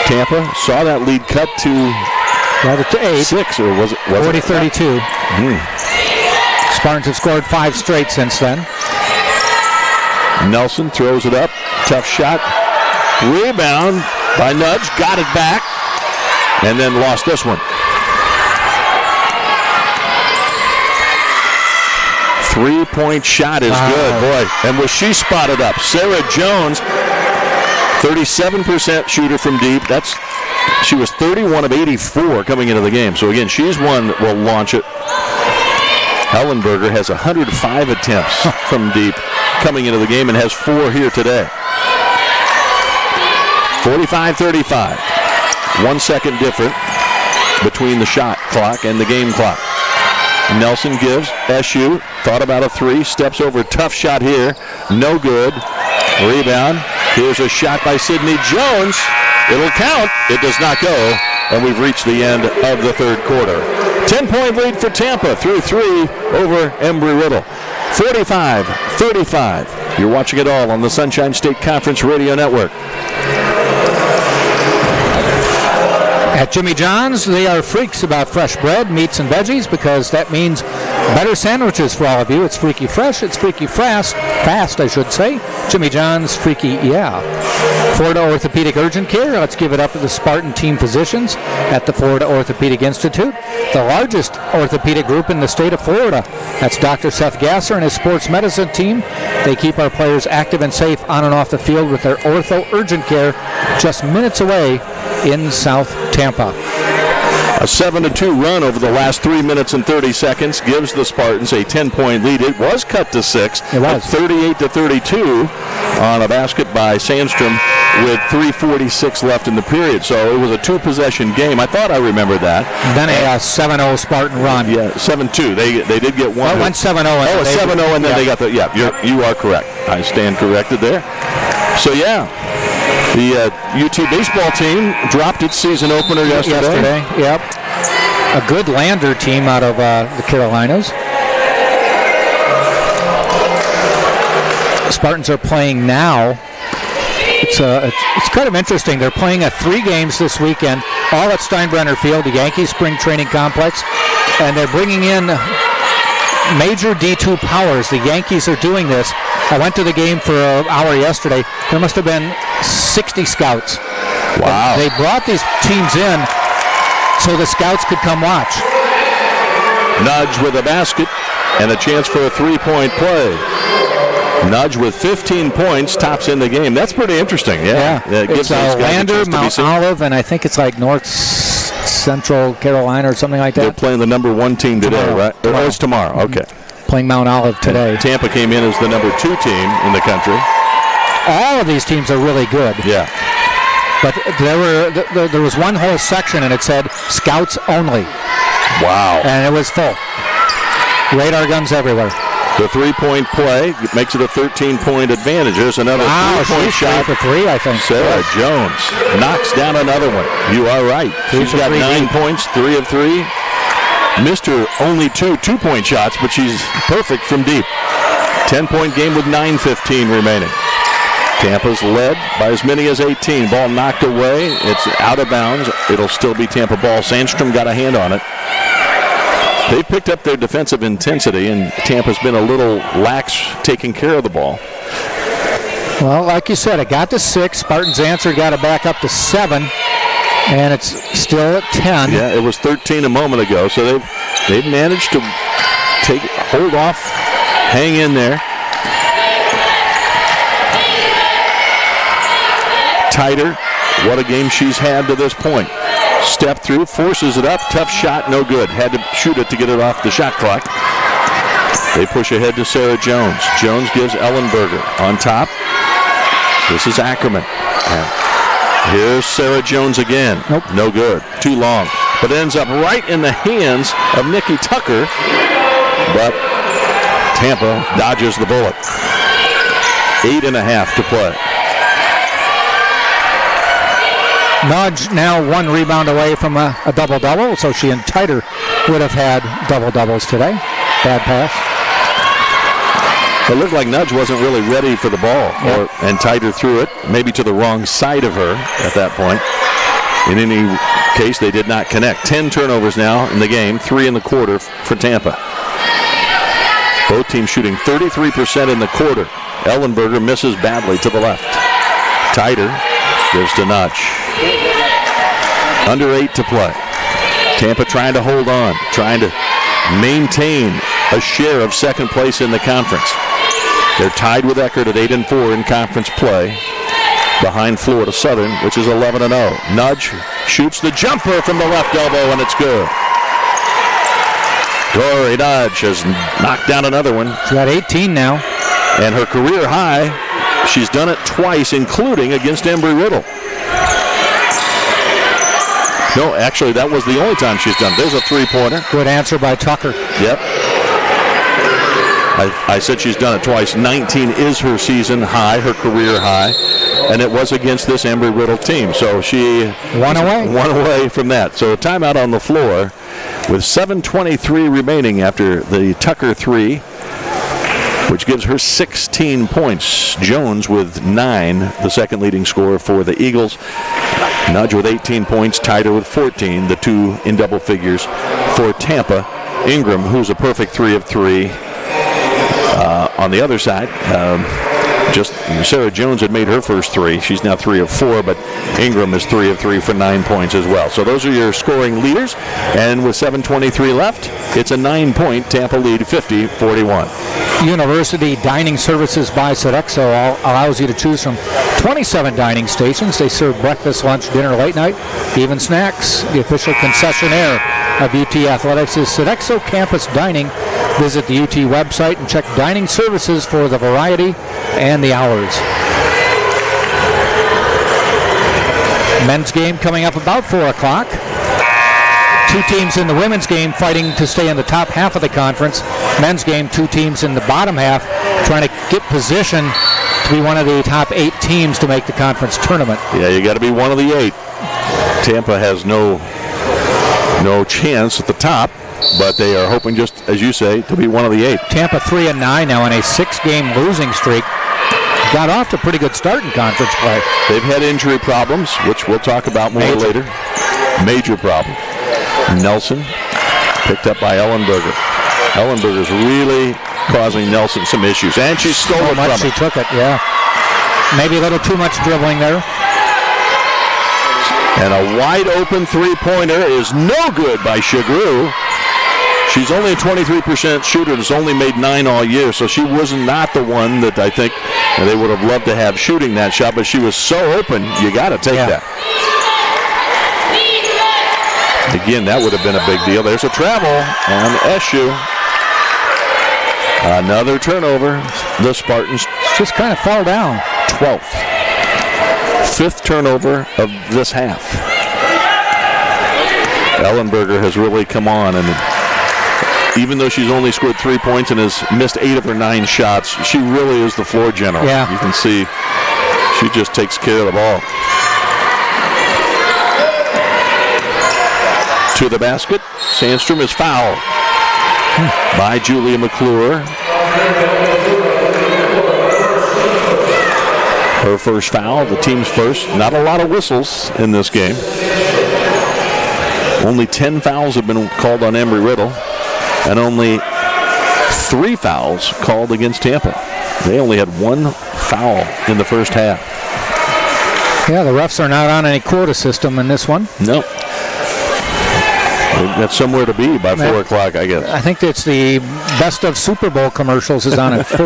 Tampa saw that lead cut to 6, or was it? 40-32. Spartans have scored 5 straight since then. Nelson throws it up. Tough shot. Rebound by Nudge. Got it back. And then lost this one. 3-point shot is good. Boy, and was she spotted up. Sarah Jones, 37% shooter from deep. She was 31 of 84 coming into the game. So again, she's one that will launch it. Hellenberger has 105 attempts from deep coming into the game and has 4 here today. 45-35. 1 second different between the shot clock and the game clock. Nelson gives. SU thought about a 3. Steps over. Tough shot here. No good. Rebound. Here's a shot by Sydney Jones. It'll count. It does not go. And we've reached the end of the third quarter. 10-point lead for Tampa through 3 over Embry Riddle. 45-35. You're watching it all on the Sunshine State Conference Radio Network. At Jimmy John's, they are freaks about fresh bread, meats, and veggies because that means better sandwiches for all of you. It's freaky fresh, it's freaky fast, I should say. Jimmy John's, freaky, yeah. Florida Orthopedic Urgent Care, let's give it up to the Spartan team physicians at the Florida Orthopedic Institute, the largest orthopedic group in the state of Florida. That's Dr. Seth Gasser and his sports medicine team. They keep our players active and safe on and off the field with their Ortho Urgent Care just minutes away in South Tampa. A 7-2 run over the last 3 minutes and 30 seconds gives the Spartans a 10-point lead. It was cut to 6. It was 38-32 on a basket by Sandstrom with 3:46 left in the period. So it was a 2-possession game. I thought I remembered that. Then a 7-0 Spartan run. Yeah, 7-2. They did get one. Well, it went 7-0. Oh, 7-0, and then they got the. Yeah, you are correct. I stand corrected there. So yeah. The UT baseball team dropped its season opener yesterday. Yep. A good Lander team out of the Carolinas. The Spartans are playing now. It's kind of interesting. They're playing 3 games this weekend, all at Steinbrenner Field, the Yankees spring training complex, and they're bringing in major D2 powers. The Yankees are doing this. I went to the game for an hour yesterday. There must have been 60 scouts. Wow. They brought these teams in so the scouts could come watch. Nudge with a basket and a chance for a 3-point play. Nudge with 15 points tops in the game. That's pretty interesting. Yeah. It's Lander, Mount Olive, and I think it's like North Central Carolina or something like that. They're playing the number 1 team today, right? Oh, it's tomorrow. Okay. Playing Mount Olive today. And Tampa came in as the number 2 team in the country. All of these teams are really good. Yeah. But there was one whole section, and it said Scouts only. Wow. And it was full. Radar guns everywhere. The three-point play makes it a 13-point advantage. There's another three-point shot for three, I think. Sarah Jones knocks down another one. You are right. She's got 9 points, 3 of 3. Missed her only two-point shots, but she's perfect from deep. 10-point game with 9:15 remaining. Tampa's led by as many as 18. Ball knocked away. It's out of bounds. It'll still be Tampa ball. Sandstrom got a hand on it. They picked up their defensive intensity, and Tampa's been a little lax taking care of the ball. Well, like you said, it got to 6. Spartans answered, got it back up to 7, and it's still at 10. Yeah, it was 13 a moment ago, so they've managed to hold off, hang in there. Tighter. What a game she's had to this point. Step through, forces it up, tough shot, no good. Had to shoot it to get it off the shot clock. They push ahead to Sarah Jones. Jones gives Ellenberger on top. This is Ackerman. And here's Sarah Jones again. Nope. No good. Too long. But ends up right in the hands of Nikki Tucker. But Tampa dodges the bullet. 8.5 to play. Nudge now 1 rebound away from a double-double, so she and Tighter would have had double-doubles today. Bad pass. It looked like Nudge wasn't really ready for the ball, and Tighter threw it, maybe to the wrong side of her at that point. In any case, they did not connect. 10 turnovers now in the game, 3 in the quarter for Tampa. Both teams shooting 33% in the quarter. Ellenberger misses badly to the left. Tighter gives to Nudge. Under 8 to play. Tampa trying to hold on, trying to maintain a share of second place in the conference. They're tied with Eckerd at 8-4 in conference play, behind Florida Southern, which is 11-0. Nudge shoots the jumper from the left elbow, and it's good. Dory Nudge has knocked down another one. She's got 18 now. And her career high, she's done it twice, including against Embry Riddle. No, actually, that was the only time she's done it. There's a three-pointer. Good answer by Tucker. Yep. I said she's done it twice. 19 is her season high, her career high, and it was against this Embry Riddle team. So she one away from that. So a timeout on the floor with 7:23 remaining after the Tucker three, which gives her 16 points. Jones with 9, the second leading scorer for the Eagles. Nudge with 18 points, Tighter with 14, the two in double figures for Tampa. Ingram, who's a perfect 3 of 3. On the other side, just Sarah Jones had made her first 3. She's now 3 of 4, but Ingram is 3 of 3 for 9 points as well. So those are your scoring leaders. And with 7:23 left, it's a 9-point Tampa lead, 50-41. University Dining Services by Sodexo allows you to choose from 27 dining stations. They serve breakfast, lunch, dinner, late night, even snacks. The official concessionaire of UT Athletics is Sodexo Campus Dining. Visit the UT website and check dining services for the variety and the hours. Men's game coming up about 4 o'clock. 2 teams in the women's game fighting to stay in the top half of the conference. Men's game, 2 teams in the bottom half trying to get position to be one of the top 8 teams to make the conference tournament. Yeah, you got to be one of the 8. Tampa has no chance at the top, but they are hoping, just as you say, to be one of the 8. Tampa 3-9 now in a 6-game losing streak. Got off to a pretty good start in conference play. They've had injury problems, which we'll talk about more later. Major problem. Nelson picked up by Ellenberger. Ellenberger's really causing Nelson some issues, and she stole it from him. She took it, yeah. Maybe a little too much dribbling there. And a wide-open three-pointer is no good by Shagru. She's only a 23% shooter and has only made 9 all year, so she was not the one that I think they would have loved to have shooting that shot, but she was so open, you got to take that. Again, that would have been a big deal. There's a travel on Eshu. Another turnover. The Spartans just kind of fell down. 12th. Fifth turnover of this half. Ellenberger has really come on, and even though she's only scored 3 points and has missed 8 of her 9 shots, she really is the floor general. Yeah. You can see she just takes care of the ball. To the basket. Sandstrom is fouled by Julia McClure. Her first foul, the team's first. Not a lot of whistles in this game. Only 10 fouls have been called on Embry Riddle, and only 3 fouls called against Tampa. They only had 1 foul in the first half. Yeah, the refs are not on any quota system in this one. No. They've got somewhere to be by 4 o'clock, I guess. I think it's the best of Super Bowl commercials is on at 4.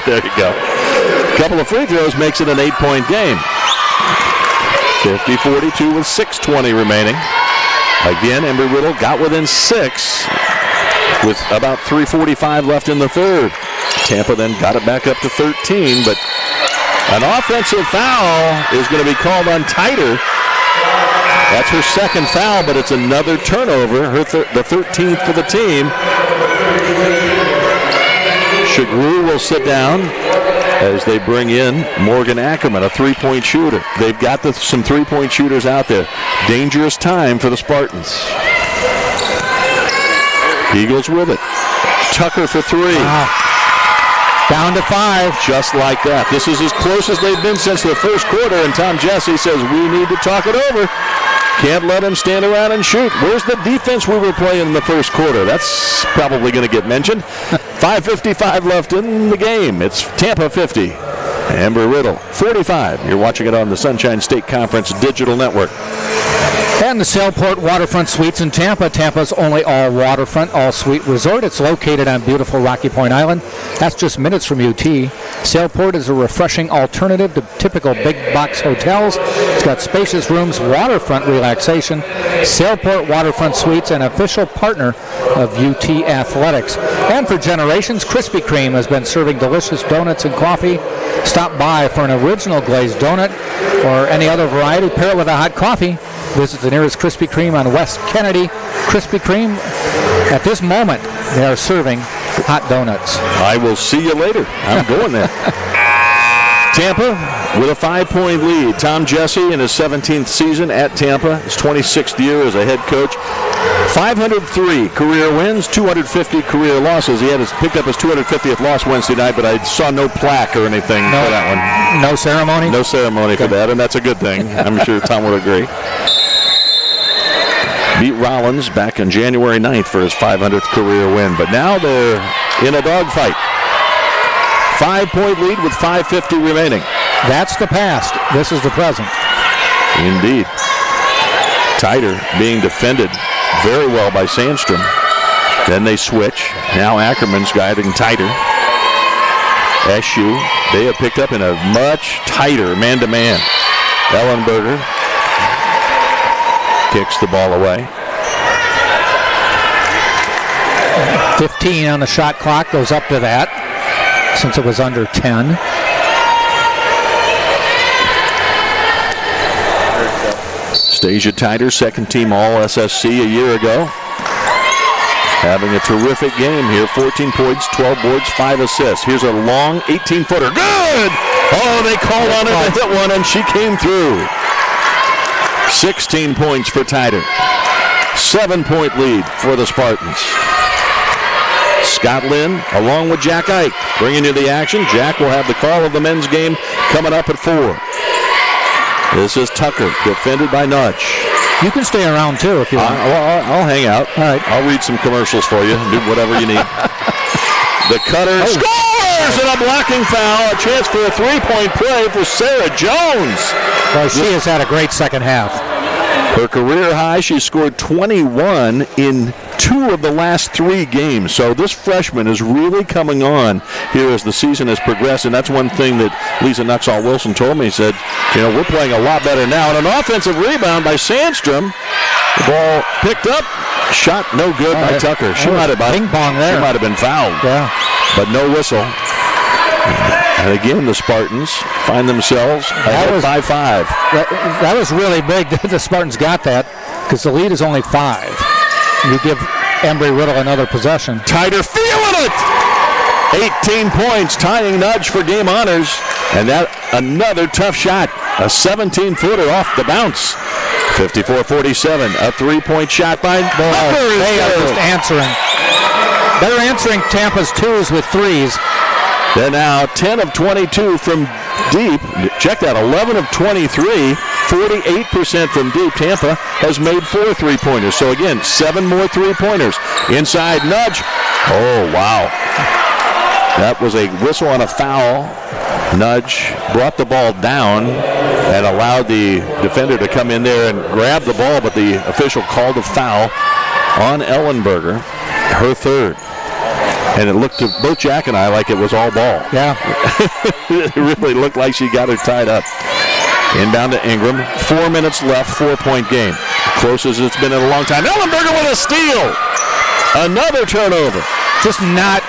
There you go. Couple of free throws makes it an 8-point game. 50-42 with 6:20 remaining. Again, Embry Riddle got within 6 with about 3:45 left in the third. Tampa then got it back up to 13, but an offensive foul is going to be called on Titer. That's her second foul, but it's another turnover, the 13th for the team. Shagru will sit down as they bring in Morgan Ackerman, a 3-point shooter. They've got some 3-point shooters out there. Dangerous time for the Spartans. Eagles with it. Tucker for 3. Wow. Down to 5. Just like that. This is as close as they've been since the first quarter, and Tom Jesse says we need to talk it over. Can't let him stand around and shoot. Where's the defense we were playing in the first quarter? That's probably going to get mentioned. 5:55 left in the game. It's Tampa 50, Embry Riddle 45. You're watching it on the Sunshine State Conference Digital Network. And the Sailport Waterfront Suites in Tampa, Tampa's only all-waterfront, all-suite resort. It's located on beautiful Rocky Point Island. That's just minutes from UT. Sailport is a refreshing alternative to typical big-box hotels. It's got spacious rooms, waterfront relaxation. Sailport Waterfront Suites, an official partner of UT Athletics. And for generations, Krispy Kreme has been serving delicious donuts and coffee. Stop by for an original glazed donut or any other variety. Pair it with a hot coffee. Visit the nearest Krispy Kreme on West Kennedy. Krispy Kreme, at this moment, they are serving hot donuts. I will see you later. I'm going there. Tampa with a 5-point lead. Tom Jesse in his 17th season at Tampa, his 26th year as a head coach. 503 career wins, 250 career losses. He had picked up his 250th loss Wednesday night, but I saw no plaque or anything for that one. No ceremony? No ceremony for that, and that's a good thing. I'm sure Tom would agree. Beat Rollins back on January 9th for his 500th career win, but now they're in a dogfight. 5-point lead with 5:50 remaining. That's the past. This is the present. Indeed. Titer being defended very well by Sandstrom. Then they switch. Now Ackerman's guiding Titer. SU, they have picked up in a much tighter man-to-man. Ellenberger kicks the ball away. 15 on the shot clock, goes up to that since it was under 10. Stasia Titer, second team All-SSC a year ago. Having a terrific game here. 14 points, 12 boards, 5 assists. Here's a long 18-footer. Good! Oh, they called on her to hit one, and she came through. 16 points for Titer. 7-point lead for the Spartans. Scott Lynn, along with Jack Ike, bringing you the action. Jack will have the call of the men's game coming up at 4. This is Tucker, defended by Nudge. You can stay around, too, if you want. I'll hang out. All right. I'll read some commercials for you, do whatever you need. The cutter scores, and a blocking foul. A chance for a 3-point play for Sarah Jones. Well, she has had a great second half. Her career high, she scored 21 in 2 of the last 3 games. So this freshman is really coming on here as the season has progressed, and that's one thing that Lisa Nuxall-Wilson told me. He said, you know, we're playing a lot better now. And an offensive rebound by Sandstrom. The ball picked up, shot no good by Tucker. She might have ping pong there. She might have been fouled. Yeah. But no whistle. And again, the Spartans find themselves ahead by 5. That was really big that the Spartans got that, because the lead is only 5. You give Embry Riddle another possession. Tighter, feeling it! 18 points, tying Nudge for game honors. And that another tough shot. A 17-footer off the bounce. 54-47, a 3-point shot by Tucker. They are just answering. They're answering Tampa's 2s with 3s. They're now 10 of 22 from deep. Check that, 11 of 23, 48% from deep. Tampa has made 4 3-pointers. So again, 7 more 3-pointers. Inside Nudge. Oh, wow. That was a whistle on a foul. Nudge brought the ball down and allowed the defender to come in there and grab the ball, but the official called a foul on Ellenberger, her 3rd. And it looked to both Jack and I like it was all ball. Yeah. It really looked like she got her tied up. Inbound to Ingram. 4 minutes left, 4-point game. Closest it's been in a long time. Ellenberger with a steal. Another turnover. Just not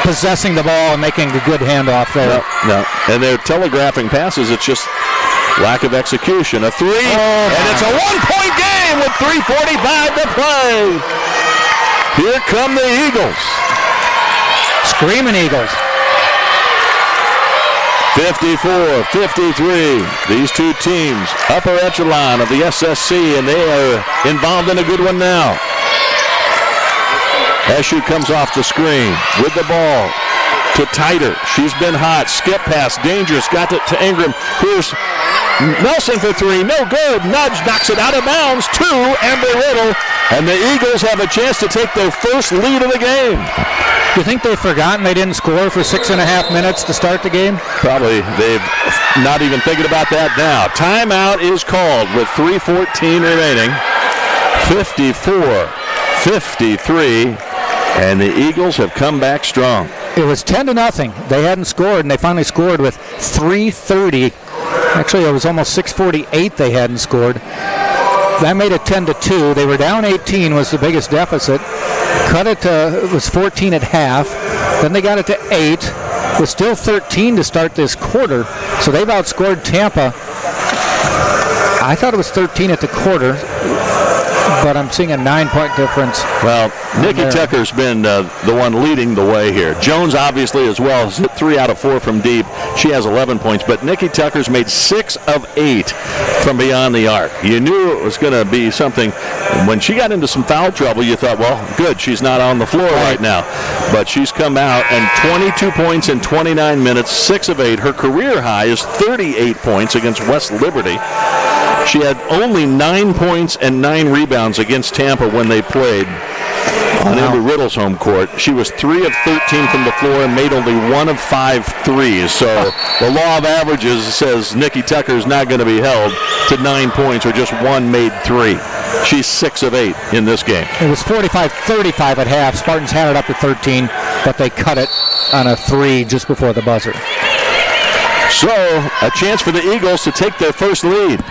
possessing the ball and making a good handoff there. No. And they're telegraphing passes. It's just lack of execution. A 3, and it's a 1-point game with 3:45 to play. Here come the Eagles. Screaming Eagles. 54-53. These two teams, upper echelon of the SSC, and they are involved in a good one now. Eshu comes off the screen with the ball to Tighter. She's been hot. Skip pass, dangerous. Got it to Ingram. Here's Nelson for 3. No good. Nudge knocks it out of bounds to Embry Riddle. And the Eagles have a chance to take their first lead of the game. Do you think they've forgotten they didn't score for 6.5 minutes to start the game? Probably. They've not even thinking about that now. Timeout is called with 3:14 remaining. 54-53. And the Eagles have come back strong. It was 10-0. They hadn't scored, and they finally scored with 3:30. Actually, it was almost 6:48 they hadn't scored. That made it 10-2. They were down 18 was the biggest deficit. Cut it to, it was 14 at half. Then they got it to 8. It was still 13 to start this quarter. So they've outscored Tampa. I thought it was 13 at the quarter, but I'm seeing a 9-point difference. Well, Nikki Tucker's been the one leading the way here. Jones, obviously, as well, has hit 3 out of 4 from deep. She has 11 points, but Nikki Tucker's made 6 of 8 from beyond the arc. You knew it was going to be something. When she got into some foul trouble, you thought, well, good, she's not on the floor right now. But she's come out, and 22 points in 29 minutes, 6 of 8. Her career high is 38 points against West Liberty. She had only 9 points and 9 rebounds against Tampa when they played on Embry Riddle's home court. She was 3 of 13 from the floor and made only 1 of 5 threes. So the law of averages says Nikki Tucker is not going to be held to 9 points or just 1 made 3. She's 6 of 8 in this game. It was 45-35 at half. Spartans had it up to 13, but they cut it on a 3 just before the buzzer. So a chance for the Eagles to take their first lead.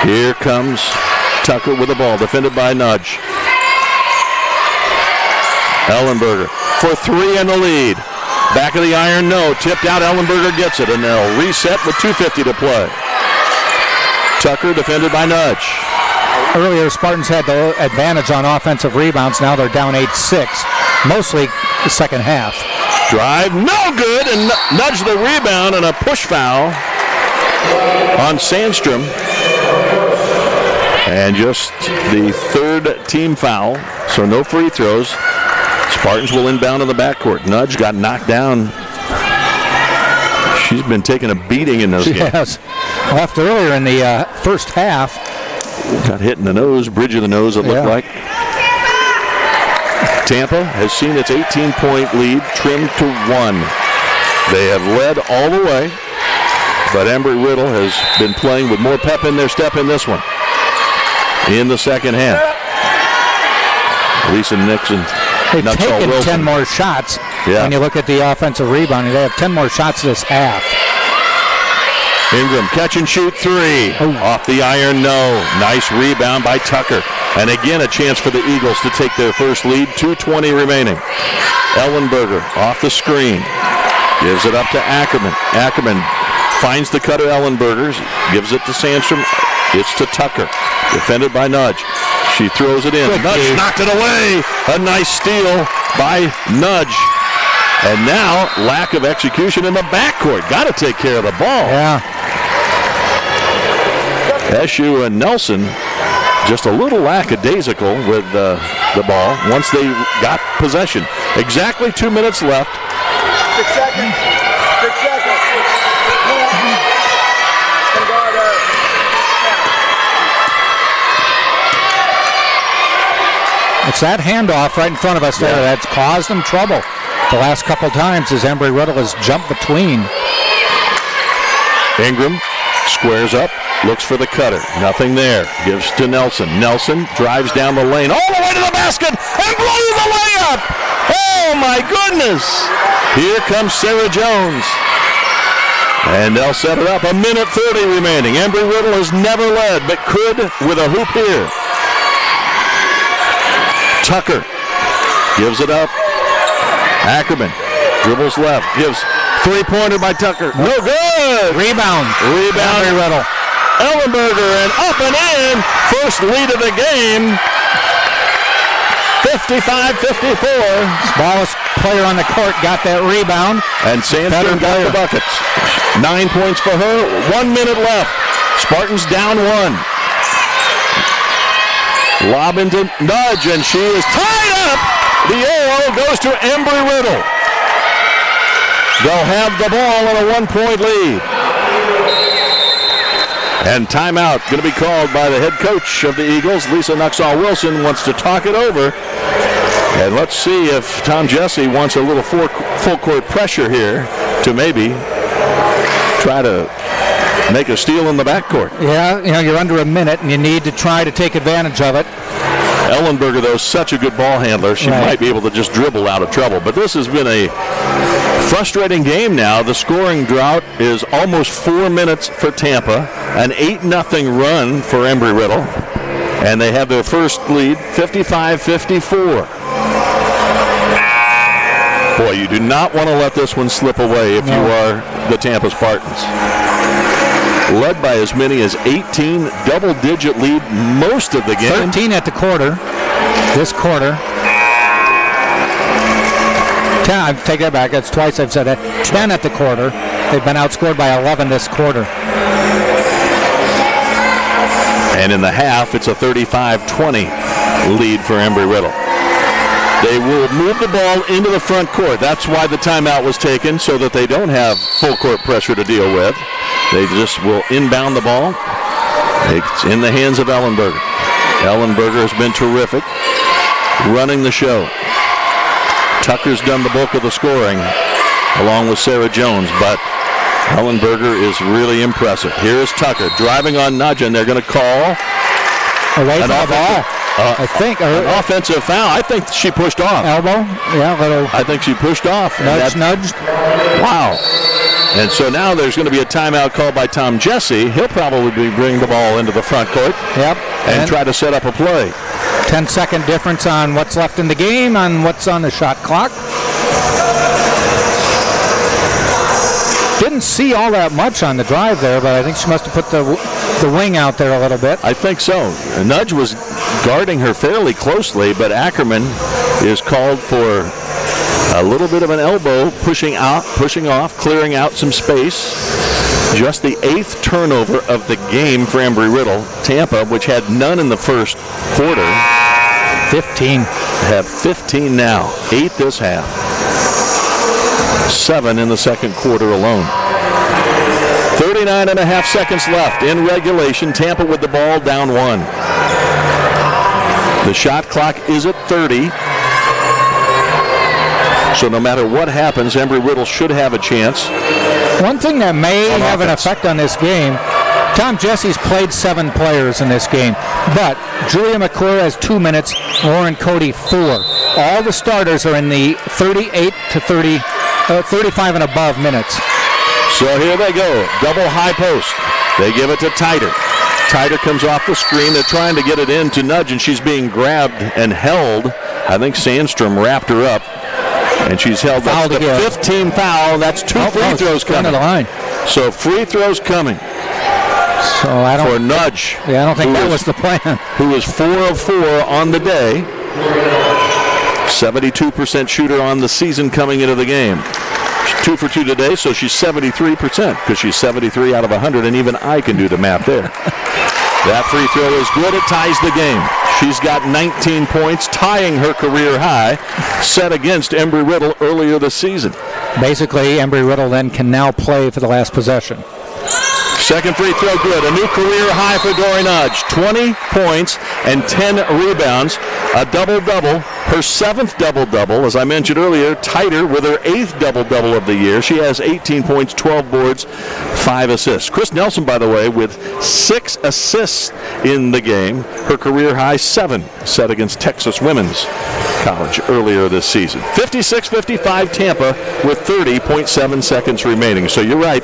Here comes Tucker with the ball, defended by Nudge. Ellenberger for 3 in the lead. Back of the iron, no. Tipped out, Ellenberger gets it, and they'll reset with 2:50 to play. Tucker defended by Nudge. Earlier, Spartans had the advantage on offensive rebounds. Now they're down 8-6, mostly the second half. Drive, no good, and Nudge the rebound, and a push foul on Sandstrom. And just the 3rd team foul, so no free throws. Spartans will inbound in the backcourt. Nudge got knocked down. She's been taking a beating in those games. Yes, left earlier in the first half. Got hit in the nose, bridge of the nose, it looked like. Tampa has seen its 18-point lead trimmed to 1. They have led all the way, but Embry Riddle has been playing with more pep in their step in this one. In the second half, Lisa Nixon. They've taken 10 more shots. Yeah. When you look at the offensive rebounding, they have 10 more shots this half. Ingram, catch and shoot three. Off the iron, no. Nice rebound by Tucker. And again, a chance for the Eagles to take their first lead. 2:20 remaining. Ellenberger off the screen. Gives it up to Ackerman. Ackerman finds the cutter Ellenberger. Gives it to Sandstrom. It's to Tucker. Defended by Nudge. She throws it in. Nudge knocked it away. A nice steal by Nudge. And now, lack of execution in the backcourt. Got to take care of the ball. Yeah. Eshu and Nelson just a little lackadaisical with the ball once they got possession. Exactly 2 minutes left. 6 seconds. 6 seconds. It's that handoff right in front of us there that's caused them trouble the last couple times as Embry Riddle has jumped between. Ingram squares up, looks for the cutter. Nothing there. Gives to Nelson. Nelson drives down the lane all the way to the basket and blows the layup. Oh, my goodness. Here comes Sarah Jones. And they'll set it up. 1:30 remaining. Embry Riddle has never led, but could with a hoop here. Tucker gives it up. Ackerman dribbles left. Gives three-pointer by Tucker. No good. Rebound. Embry Riddle. Ellenberger and up and in. First lead of the game. 55-54. Smallest player on the court got that rebound. And Sandstrom got the buckets. 9 points for her. 1 minute left. Spartans down one. Lob into Nudge, and she is tied up. The arrow goes to Embry Riddle. They'll have the ball in a 1-point lead. And timeout going to be called by the head coach of the Eagles. Lisa Nuxall-Wilson wants to talk it over. And let's see if Tom Jesse wants a little full court pressure here to maybe try to make a steal in the backcourt. Yeah, you're under a minute and you need to try to take advantage of it. Ellenberger, though, such a good ball handler. She might be able to just dribble out of trouble. But this has been a frustrating game now. The scoring drought is almost 4 minutes for Tampa. An 8-0 run for Embry Riddle. And they have their first lead, 55-54. Boy, you do not want to let this one slip away if you are the Tampa Spartans. Led by as many as 18, double-digit lead most of the game. 13 at the quarter. This quarter. 10, I take that back. That's twice I've said that. 10 at the quarter. They've been outscored by 11 this quarter. And in the half, it's a 35-20 lead for Embry Riddle. They will move the ball into the front court. That's why the timeout was taken, so that they don't have full court pressure to deal with. They just will inbound the ball. It's in the hands of Ellenberger. Ellenberger has been terrific, running the show. Tucker's done the bulk of the scoring, along with Sarah Jones, but Ellenberger is really impressive. Here's Tucker driving on Nudge, and they're going to call away from the ball. I think an offensive foul. I think she pushed off. Elbow? Yeah, little. I think she pushed off. Nudged. Wow. And so now there's going to be a timeout called by Tom Jesse. He'll probably bring the ball into the front court. Yep. And try to set up a play. 10-second difference on what's left in the game, on what's on the shot clock. Didn't see all that much on the drive there, but I think she must have put the wing out there a little bit. I think so. Nudge was guarding her fairly closely, but Ackerman is called for a little bit of an elbow, pushing off, clearing out some space. Just the 8th turnover of the game for Embry Riddle. Tampa, which had none in the first quarter. 15. Have 15 now. 8 this half. 7 in the second quarter alone. 39.5 seconds left in regulation. Tampa with the ball down 1. The shot clock is at 30. So no matter what happens, Embry Riddle should have a chance. One thing that may have an effect on this game, Tom Jesse's played 7 players in this game, but Julia McClure has 2 minutes, Lauren Cody 4. All the starters are in the 38 to 35 and above minutes. So here they go. Double high post. They give it to Titer. Titer comes off the screen. They're trying to get it in to Nudge, and she's being grabbed and held. I think Sandstrom wrapped her up, and she's held. That's the 15 foul. That's two free throws coming. The line. So free throws coming. So I don't. For Nudge. Yeah, I don't think that was the plan. Who is 4 of 4 on the day. 72% shooter on the season coming into the game. 2 for 2 today, so she's 73% because she's 73 out of 100, and even I can do the math there. That free throw is good. It ties the game. She's got 19 points, tying her career high, set against Embry Riddle earlier this season. Basically, Embry Riddle then can now play for the last possession. Second free throw good. A new career high for Dory Nudge. 20 points and 10 rebounds. A double-double. Her 7th double-double, as I mentioned earlier, Titer with her 8th double-double of the year. She has 18 points, 12 boards, 5 assists. Chris Nelson, by the way, with 6 assists in the game. Her career high 7 set against Texas Women's College earlier this season. 56-55 Tampa with 30.7 seconds remaining. So you're right.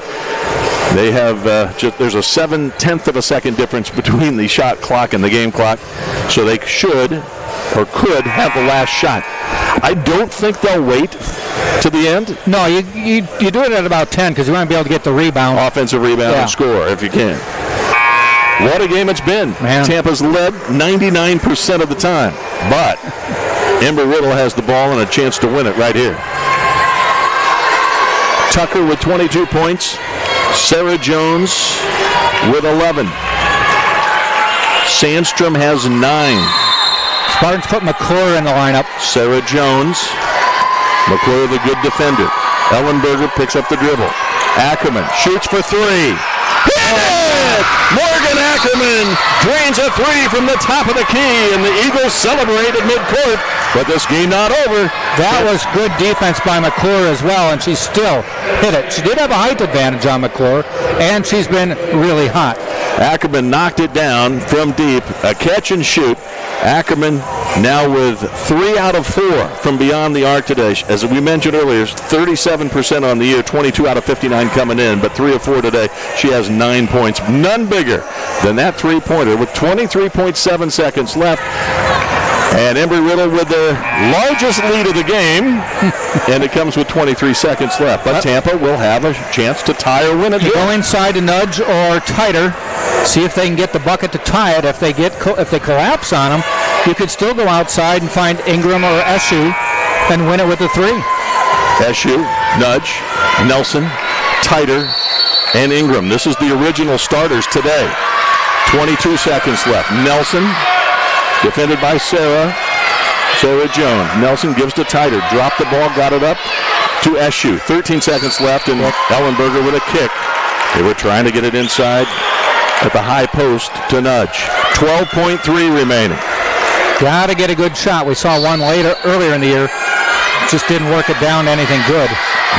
They have there's a 7/10 of a second difference between the shot clock and the game clock. So they should or could have the last shot. I don't think they'll wait to the end. No, you do it at about 10 because you want to be able to get the rebound. Offensive rebound and score if you can. What a game it's been. Man. Tampa's led 99% of the time. But Embry Riddle has the ball and a chance to win it right here. Tucker with 22 points. Sarah Jones with 11. Sandstrom has 9. Spartans put McClure in the lineup. Sarah Jones. McClure, the good defender. Ellenberger picks up the dribble. Ackerman shoots for 3. Hit it! Morgan Ackerman drains a 3 from the top of the key, and the Eagles celebrate at midcourt. But this game not over. That was good defense by McClure as well, and she still hit it. She did have a height advantage on McClure, and she's been really hot. Ackerman knocked it down from deep. A catch and shoot. Ackerman now with 3 out of 4 from beyond the arc today. As we mentioned earlier, 37% on the year, 22 out of 59 coming in, but 3 of 4 today. She has 9 points. None bigger than that three-pointer with 23.7 seconds left. And Embry Riddle with their largest lead of the game, and it comes with 23 seconds left. But Tampa will have a chance to tie or win it. You go inside to Nudge or Titer, see if they can get the bucket to tie it. If they collapse on them, you could still go outside and find Ingram or Eshu and win it with a 3. Eshu, Nudge, Nelson, Titer, and Ingram. This is the original starters today. 22 seconds left. Nelson, defended by Sarah Jones. Nelson gives to Titer. Dropped the ball, got it up to Eshu. 13 seconds left, and Ellenberger with a kick. They were trying to get it inside at the high post to Nudge. 12.3 remaining. Got to get a good shot. We saw one earlier in the year. Just didn't work it down to anything good.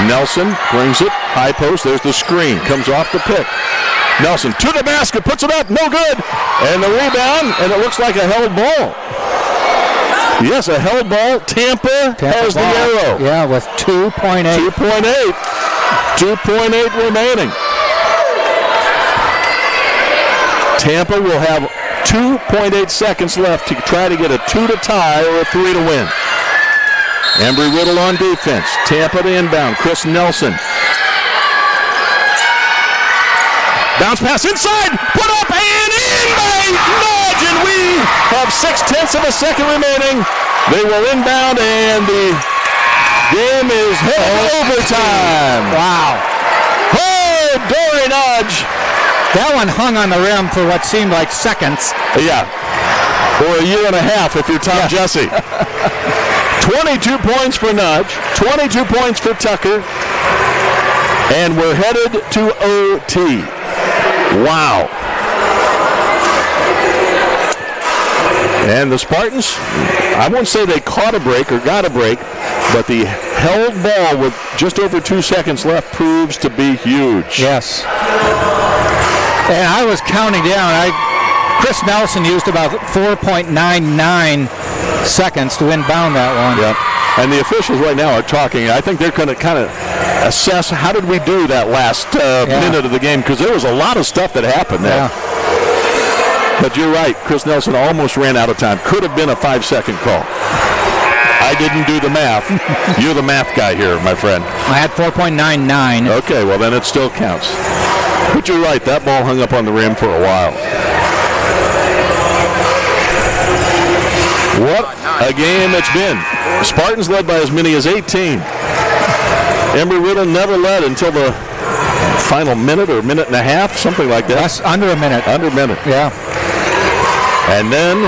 Nelson brings it. High post. There's the screen. Comes off the pick. Nelson to the basket. Puts it up. No good. And the rebound. And it looks like a held ball. Yes, a held ball. Tampa has ball. The arrow. Yeah, with 2.8. 2.8 remaining. Tampa will have 2.8 seconds left to try to get a 2 to tie or a 3 to win. Embry Riddle on defense. Tampa to inbound. Chris Nelson. Bounce pass inside. Put up and in by Nudge. And we have 0.6 of a second remaining. They will inbound and the game is headed overtime. Wow. Oh, Dory Nudge. That one hung on the rim for what seemed like seconds. Yeah. Or a year and a half if you're Tom Jesse. 22 points for Nudge, 22 points for Tucker, and we're headed to OT. Wow. And the Spartans, I won't say they caught a break or got a break, but the held ball with just over 2 seconds left proves to be huge. Yes. And I was counting down. Chris Nelson used about 4.99 seconds to inbound that one. Yep. And the officials right now are talking. I think they're going to kind of assess how did we do that last minute of the game, because there was a lot of stuff that happened there. Yeah. But you're right. Chris Nelson almost ran out of time. Could have been a 5-second call. I didn't do the math. You're the math guy here, my friend. I had 4.99. Okay, well then it still counts. But you're right. That ball hung up on the rim for a while. What a game it's been. The Spartans led by as many as 18. Embry Riddle never led until the final minute or minute and a half, something like that. That's under a minute. Under a minute. Yeah. And then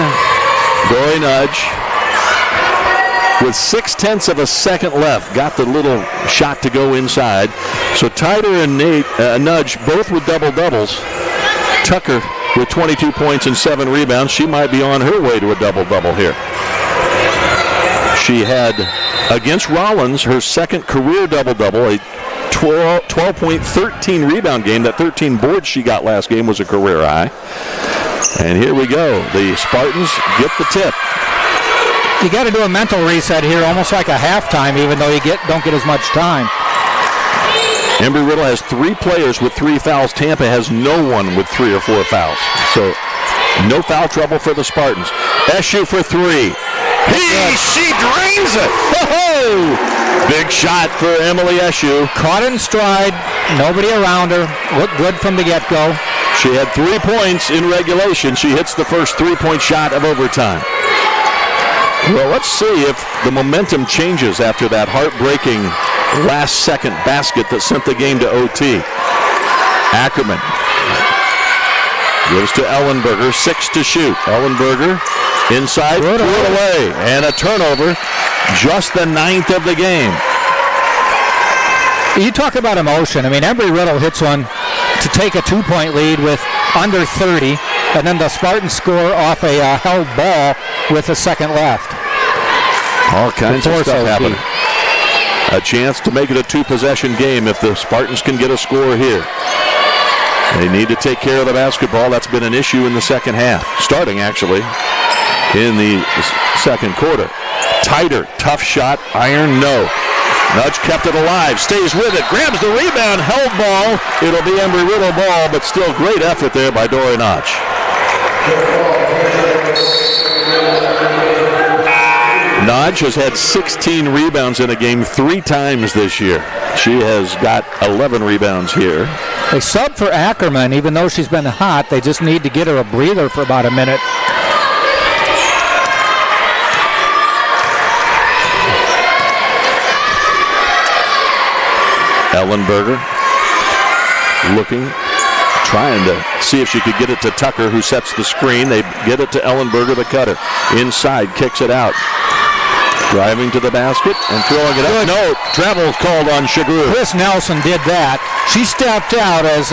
Dory Nudge, with 0.6 of a second left, got the little shot to go inside. So Tyder and Nudge both with double-doubles. Tucker with 22 points and 7 rebounds. She might be on her way to a double-double here. She had, against Rollins, her second career double-double, a 12-point, 13-rebound game. That 13 boards she got last game was a career high. And here we go. The Spartans get the tip. You got to do a mental reset here, almost like a halftime, even though you don't get as much time. Embry Riddle has 3 players with 3 fouls. Tampa has no one with 3 or 4 fouls. So no foul trouble for the Spartans. Eshu for 3. She drains it. Oh! Big shot for Emily Eshu. Caught in stride. Nobody around her. Looked good from the get-go. She had 3 points in regulation. She hits the first 3-point shot of overtime. Well, let's see if the momentum changes after that heartbreaking last-second basket that sent the game to OT. Ackerman gives to Ellenberger, 6 to shoot. Ellenberger inside, threw it away, and a turnover, just the 9th of the game. You talk about emotion. I mean, Embry Riddle hits one to take a 2-point lead with under 30, and then the Spartans score off a held ball with a second left. All kinds of stuff happening. A chance to make it a 2-possession game if the Spartans can get a score here. They need to take care of the basketball. That's been an issue in the second half, starting actually in the second quarter. Tighter, tough shot, iron, no. Nudge kept it alive, stays with it, grabs the rebound, held ball. It'll be Embry Riddle ball, but still great effort there by Dory Nudge. Nudge has had 16 rebounds in a game 3 times this year. She has got 11 rebounds here. They sub for Ackerman, even though she's been hot. They just need to get her a breather for about a minute. Ellenberger looking, trying to see if she could get it to Tucker, who sets the screen. They get it to Ellenberger, the cutter. Inside, kicks it out. Driving to the basket and throwing it up. No, travel called on Shagru. Chris Nelson did that. She stepped out as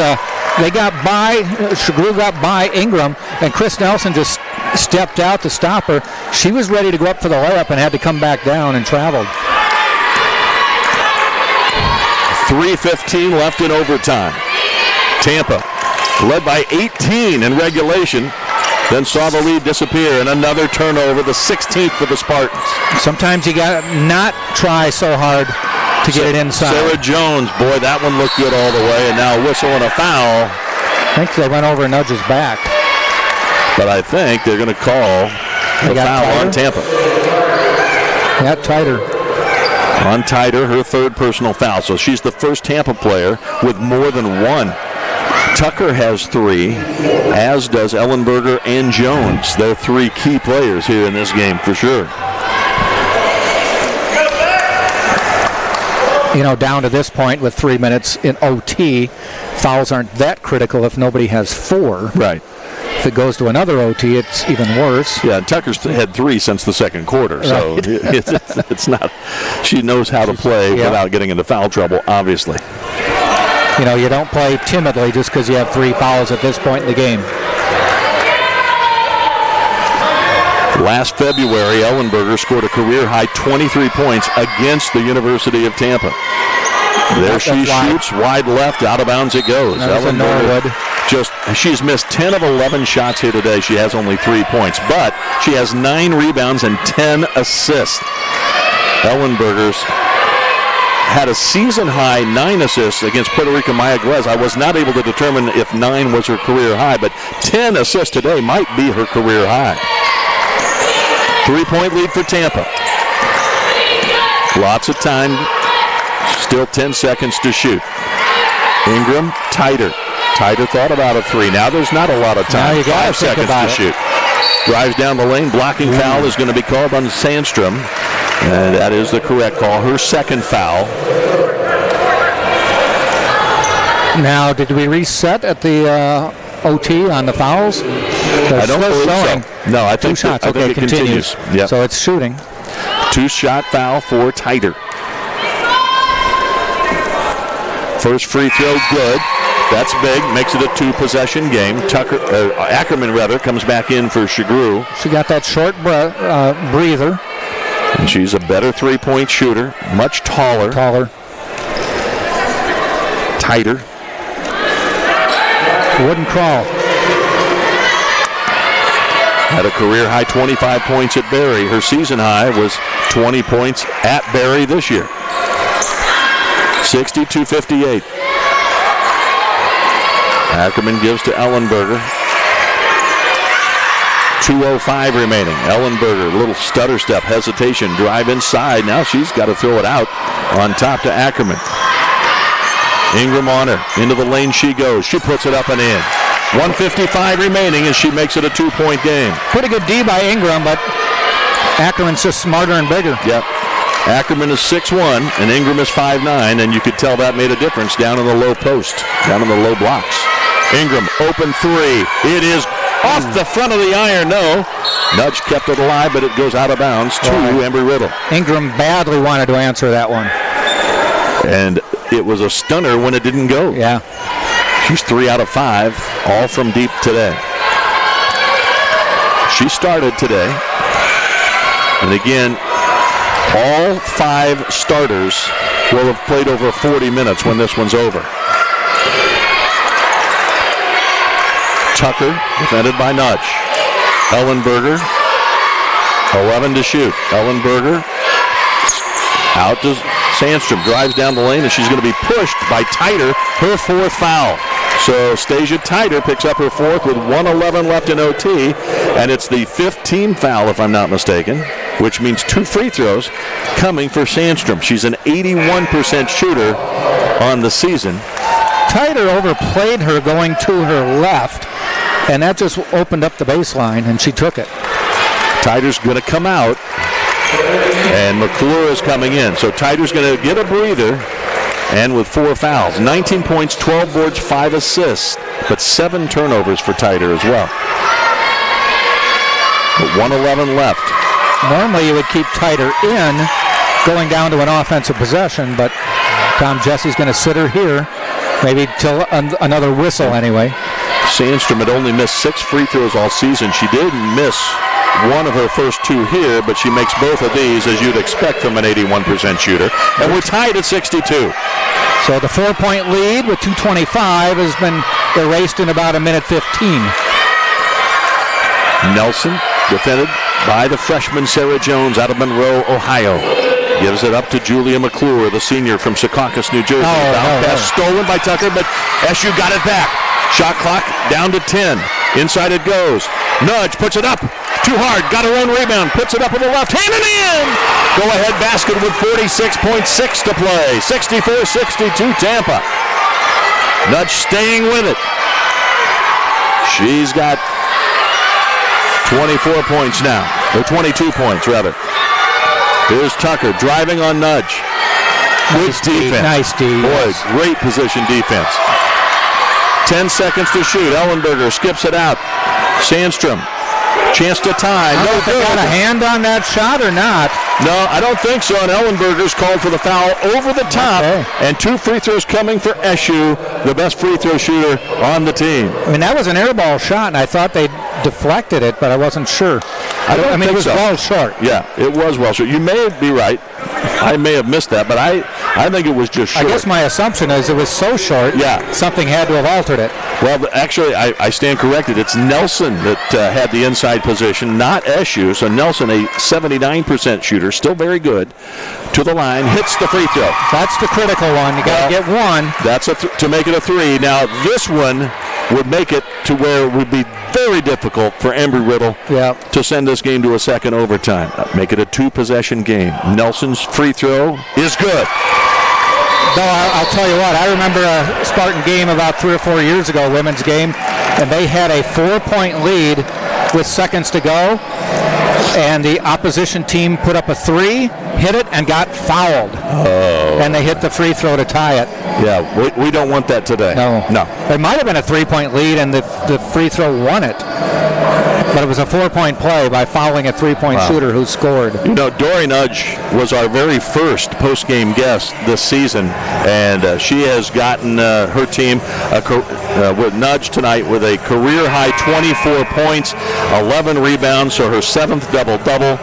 they got by, Shagru got by Ingram, and Chris Nelson just stepped out to stop her. She was ready to go up for the layup and had to come back down and traveled. 3:15 left in overtime. Tampa led by 18 in regulation, then saw the lead disappear, and another turnover, the 16th for the Spartans. Sometimes you got to not try so hard to get it inside. Sarah Jones, boy, that one looked good all the way, and now a whistle and a foul. I think they went over Nudge's back. But I think they're going to call the foul on Tampa. Got tighter. On Tighter, her 3rd personal foul. So she's the first Tampa player with more than 1. Tucker has 3, as does Ellenberger and Jones. They're 3 key players here in this game for sure. You know, down to this point with 3 minutes in OT, fouls aren't that critical if nobody has 4. Right. If it goes to another OT, it's even worse. Yeah, Tucker's had 3 since the second quarter, so right. it's not. She knows how to play without getting into foul trouble, obviously. You know, you don't play timidly just because you have 3 fouls at this point in the game. Last February, Ellenberger scored a career-high 23 points against the University of Tampa. There she shoots, wide left, out of bounds it goes. Ellenberger she's missed 10 of 11 shots here today. She has only 3 points, but she has 9 rebounds and 10 assists. Ellenberger's had a season-high 9 assists against Puerto Rican Maya Glez. I was not able to determine if 9 was her career high, but 10 assists today might be her career high. 3-point lead for Tampa. Lots of time. Still 10 seconds to shoot. Ingram, Tighter. Tighter thought about a 3. Now there's not a lot of time. Now you got 5 seconds to shoot. Drives down the lane. Blocking foul is going to be called on Sandstrom. And that is the correct call. Her second foul. Now, did we reset at the OT on the fouls? I don't believe so. No, I think 2 shots. I think it continues. Yep. So it's shooting. 2-shot foul for Tighter. First free throw, good. That's big. Makes it a 2-possession game. Ackerman comes back in for Shagru. She got that short breather. And she's a better 3-point shooter. Much taller. Tighter. Wouldn't crawl. Had a career high 25 points at Barry. Her season high was 20 points at Barry this year. 62-58. Ackerman gives to Ellenberger. 2:05 remaining. Ellenberger, little stutter step, hesitation, drive inside. Now she's got to throw it out on top to Ackerman. Ingram on her. Into the lane she goes. She puts it up and in. 1:55 remaining as she makes it a 2-point game. Pretty good D by Ingram, but Ackerman's just smarter and bigger. Yep. Ackerman is 6'1", and Ingram is 5'9", and you could tell that made a difference down in the low post, down in the low blocks. Ingram, open 3. It is off the front of the iron, no. Nudge kept it alive, but it goes out of bounds to Embry Riddle. Ingram badly wanted to answer that one. And it was a stunner when it didn't go. Yeah. She's 3 out of 5, all from deep today. She started today. And again, all 5 starters will have played over 40 minutes when this one's over. Tucker, defended by Nudge. Ellenberger, 11 to shoot. Ellenberger out to Sandstrom, drives down the lane, and she's going to be pushed by Tighter, her 4th foul. So Stasia Tighter picks up her 4th with 1:11 left in OT, and it's the 5th team foul, if I'm not mistaken, which means 2 free throws coming for Sandstrom. She's an 81% shooter on the season. Tighter overplayed her going to her left, and that just opened up the baseline, and she took it. Tighter's going to come out, and McClure is coming in. So Tighter's going to get a breather, and with 4 fouls. 19 points, 12 boards, 5 assists, but 7 turnovers for Tighter as well. But 1:11 left. Normally you would keep Tighter in, going down to an offensive possession, but Tom Jesse's going to sit her here, maybe till another whistle anyway. Sandstrom had only missed 6 free throws all season. She did miss one of her first 2 here, but she makes both of these, as you'd expect from an 81% shooter. And we're tied at 62. So the 4-point lead with 2:25 has been erased in about 1:15. Nelson, defended by the freshman Sarah Jones out of Monroe, Ohio. Gives it up to Julia McClure, the senior from Secaucus, New Jersey. Pass stolen by Tucker, but SU got it back. Shot clock down to 10. Inside it goes. Nudge puts it up. Too hard. Got her own rebound. Puts it up with the left hand and in. Go-ahead basket with 46.6 to play. 64-62 Tampa. Nudge staying with it. She's got 24 points now. Or 22 points, rather. Here's Tucker driving on Nudge. Good defense. Nice D. Boy, great position defense. 10 seconds to shoot. Ellenberger skips it out. Sandstrom. Chance to tie. No good. Got a hand on that shot or not? No, I don't think so. And Ellenberger's called for the foul over the top. Okay. And 2 free throws coming for Eshu, the best free throw shooter on the team. I mean, that was an air ball shot, and I thought they'd deflected it, but I wasn't sure. I mean, it was well short. Yeah, it was well short. You may be right. I may have missed that, but I think it was just short. I guess my assumption is it was so short, something had to have altered it. Well, actually, I stand corrected. It's Nelson that had the inside position, not SU. So Nelson, a 79% shooter, still very good, to the line, hits the free throw. That's the critical one. You got to get one. That's to make it a 3. Now, this one would make it to where it would be very difficult for Embry Riddle to send this game to a second overtime. Make it a 2-possession game. Nelson's free throw is good. No, I'll tell you what, I remember a Spartan game about 3 or 4 years ago, women's game, and they had a 4-point lead with seconds to go, and the opposition team put up a 3, hit it, and got fouled. Oh. And they hit the free throw to tie it. Yeah, we don't want that today. No. It might have been a 3-point lead, and the free throw won it. But it was a 4-point play by fouling a 3-point shooter who scored. You know, Dory Nudge was our very first post-game guest this season, and she has gotten her team with Nudge tonight with a career-high 24 points, 11 rebounds, so her 7th double-double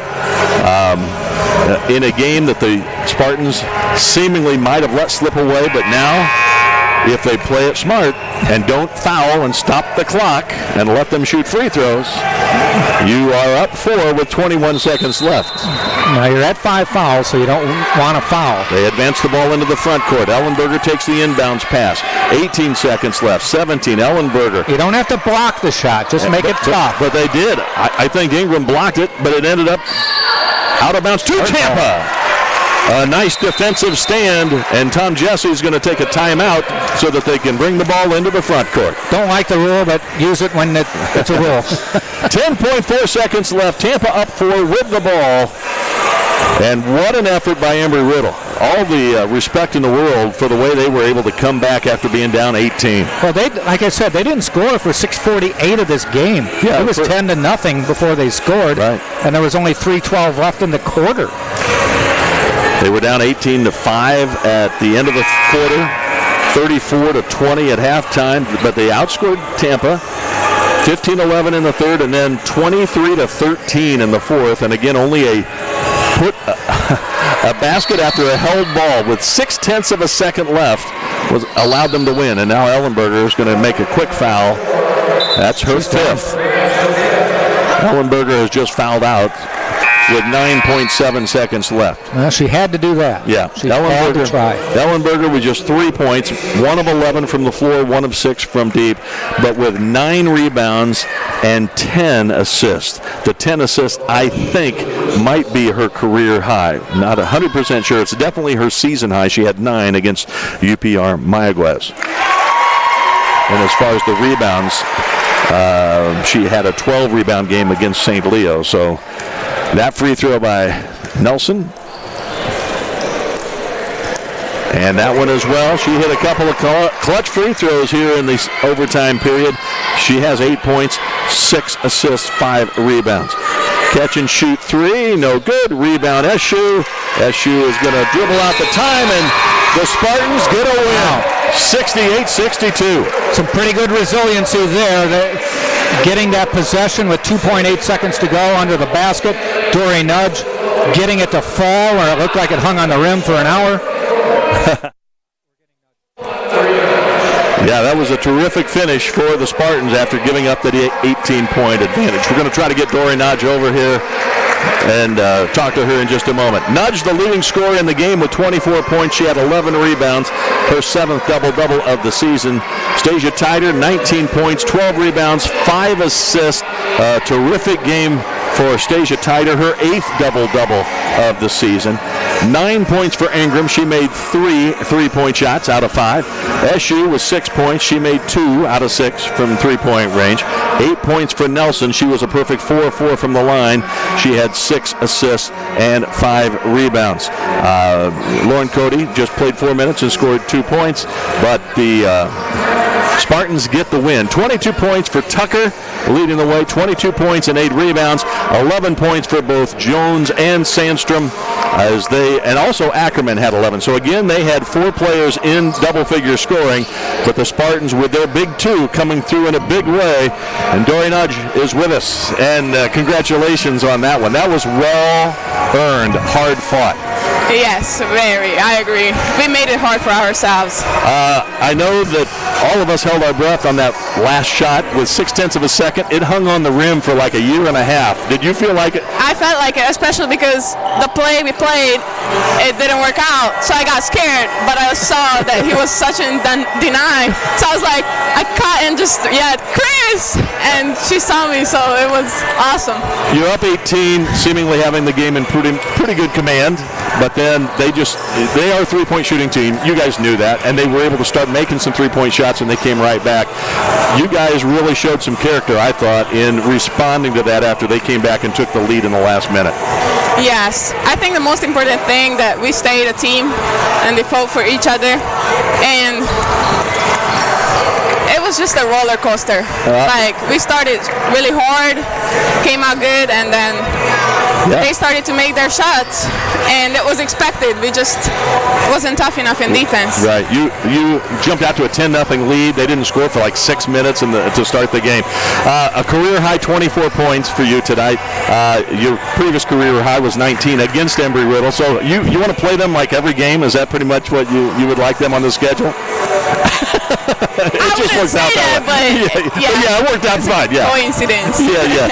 in a game that the Spartans seemingly might have let slip away, but now, if they play it smart and don't foul and stop the clock and let them shoot free throws, you are up 4 with 21 seconds left. Now you're at 5 fouls, so you don't want to foul. They advance the ball into the front court. Ellenberger takes the inbounds pass. 18 seconds left. 17. Ellenberger. You don't have to block the shot. Just make it tough. But they did. I think Ingram blocked it, but it ended up out of bounds to Tampa. A nice defensive stand, and Tom Jesse's going to take a timeout so that they can bring the ball into the front court. Don't like the rule, but use it when it's a rule. 10.4 seconds left. Tampa up 4 with the ball. And what an effort by Embry Riddle. All the respect in the world for the way they were able to come back after being down 18. Well, like I said, they didn't score for 6:48 of this game. Yeah, it was 10-0 before they scored, right. And there was only 3:12 left in the quarter. They were down 18-5 at the end of the quarter, 34-20 at halftime, but they outscored Tampa 15-11 in the third, and then 23-13 in the fourth, and again only a basket after a held ball with 0.6 of a second left allowed them to win, and now Ellenberger is going to make a quick foul. That's her 5th. Ellenberger has just fouled out with 9.7 seconds left. Well, she had to do that. Yeah. She had to try. Ellenberger with just 3 points, 1 of 11 from the floor, 1 of 6 from deep, but with 9 rebounds and 10 assists. The 10 assists, I think, might be her career high. Not 100% sure. It's definitely her season high. She had 9 against UPR Mayaguez. And as far as the rebounds, she had a 12-rebound game against St. Leo, so that free throw by Nelson. And that one as well. She hit a couple of clutch free throws here in the overtime period. She has 8 points, 6 assists, 5 rebounds. Catch and shoot 3, no good. Rebound SU. SU is going to dribble out the time, and the Spartans get a win. 68-62. Some pretty good resiliency there. Getting that possession with 2.8 seconds to go under the basket. Dory Nudge getting it to fall where it looked like it hung on the rim for an hour. Yeah, that was a terrific finish for the Spartans after giving up the 18-point advantage. We're going to try to get Dory Nudge over here and talk to her in just a moment. Nudge, the leading scorer in the game with 24 points. She had 11 rebounds, her 7th double-double of the season. Stasia Tider, 19 points, 12 rebounds, 5 assists. Terrific game for Stasia Tider, her 8th double-double of the season. 9 points for Ingram. She made 3 3-point shots out of 5. SU was 6 points. She made 2 out of 6 from 3-point range. 8 points for Nelson. She was a perfect 4-4 from the line. She had 6 assists and 5 rebounds. Lauren Cody just played 4 minutes and scored 2 points, but the Spartans get the win. 22 points for Tucker, leading the way. 22 points and 8 rebounds. 11 points for both Jones and Sandstrom, and also Ackerman had 11. So again, they had 4 players in double-figure scoring, but the Spartans with their big 2 coming through in a big way. And Dory Nudge is with us, and congratulations on that one. That was well-earned, hard-fought. Yes, very. I agree. We made it hard for ourselves. I know that all of us held our breath on that last shot with 0.6 of a second. It hung on the rim for like a year and a half. Did you feel like it? I felt like it, especially because the play we played, it didn't work out. So I got scared, but I saw that he was such in deny. So I was like, I cut and just, Chris! And she saw me, so it was awesome. You're up 18, seemingly having the game in pretty good command. But then they are a three-point shooting team. You guys knew that, and they were able to start making some three-point shots, and they came right back. You guys really showed some character, I thought, in responding to that after they came back and took the lead in the last minute. Yes, I think the most important thing that we stayed a team, and they fought for each other, and it was just a roller coaster. Like, we started really hard, came out good, and then they started to make their shots, and it was expected. We just wasn't tough enough in defense. Right. You jumped out to a 10-0 lead. They didn't score for like 6 minutes to start the game. A career-high 24 points for you tonight. Your previous career high was 19 against Embry Riddle. So you want to play them like every game? Is that pretty much what you would like them on the schedule? It just worked out that way. Yeah, it worked out fine. Yeah. Coincidence. Yeah.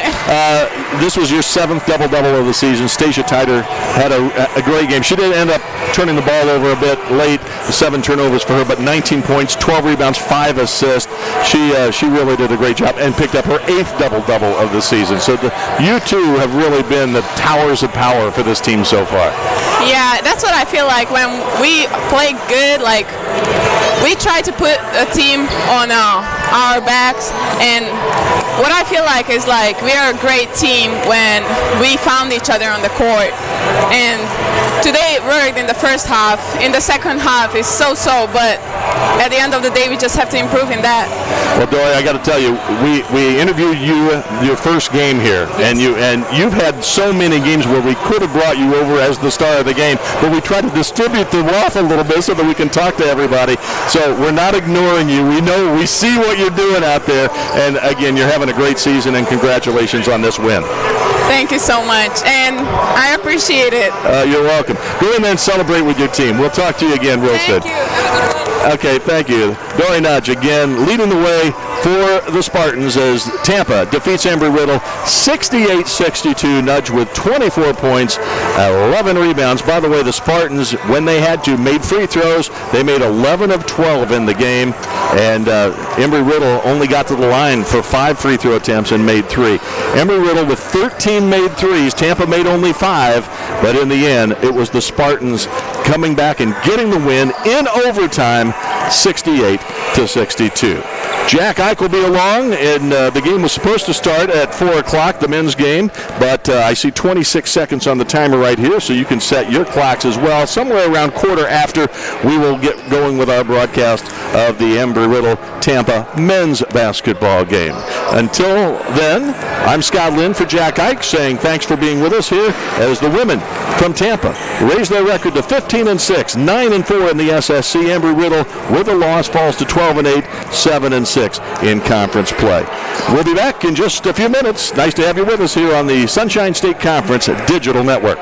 This was your 7th double-double of the season. Stacia Tyder had a great game. She did end up turning the ball over a bit late. 7 turnovers for her, but 19 points, 12 rebounds, 5 assists. She really did a great job and picked up her 8th double-double of the season. So you two have really been the towers of power for this team so far. Yeah, that's what I feel like when we play good. Like, we try to put a team on our backs, and what I feel like is like we are a great team when we found each other on the court. And today it worked in the first half. In the second half it's so-so, but at the end of the day we just have to improve in that. Well, Dory, I got to tell you, we interviewed you your first game here, and you've had so many games where we could have brought you over as the star of the game, but we tried to distribute the wealth a little bit so that we can talk to everybody. So we're not ignoring you. We see what you're doing out there, and again, you're having a great season, and congratulations on this win. Thank you so much, and I appreciate it. You're welcome. Go in there and celebrate with your team. We'll talk to you again real soon. Thank you. Okay, thank you. Dory Nudge again leading the way for the Spartans as Tampa defeats Embry Riddle 68-62. Nudge with 24 points, 11 rebounds. By the way, the Spartans, when they had to, made free throws. They made 11 of 12 in the game, and Embry Riddle only got to the line for 5 free throw attempts and made 3. Embry Riddle with 13 made threes. Tampa made only 5, but in the end, it was the Spartans coming back and getting the win in overtime, 68-62. Jack Ike will be along, and the game was supposed to start at 4 o'clock, the men's game, but I see 26 seconds on the timer right here, so you can set your clocks as well. Somewhere around quarter after, we will get going with our broadcast of the Embry Riddle Tampa men's basketball game. Until then, I'm Scott Lynn for Jack Ike, saying thanks for being with us here as the women from Tampa raise their record to 15-6, 9-4 in the SSC. Embry Riddle, with a loss, falls to 12-8, 7-6 in conference play. We'll be back in just a few minutes. Nice to have you with us here on the Sunshine State Conference Digital Network.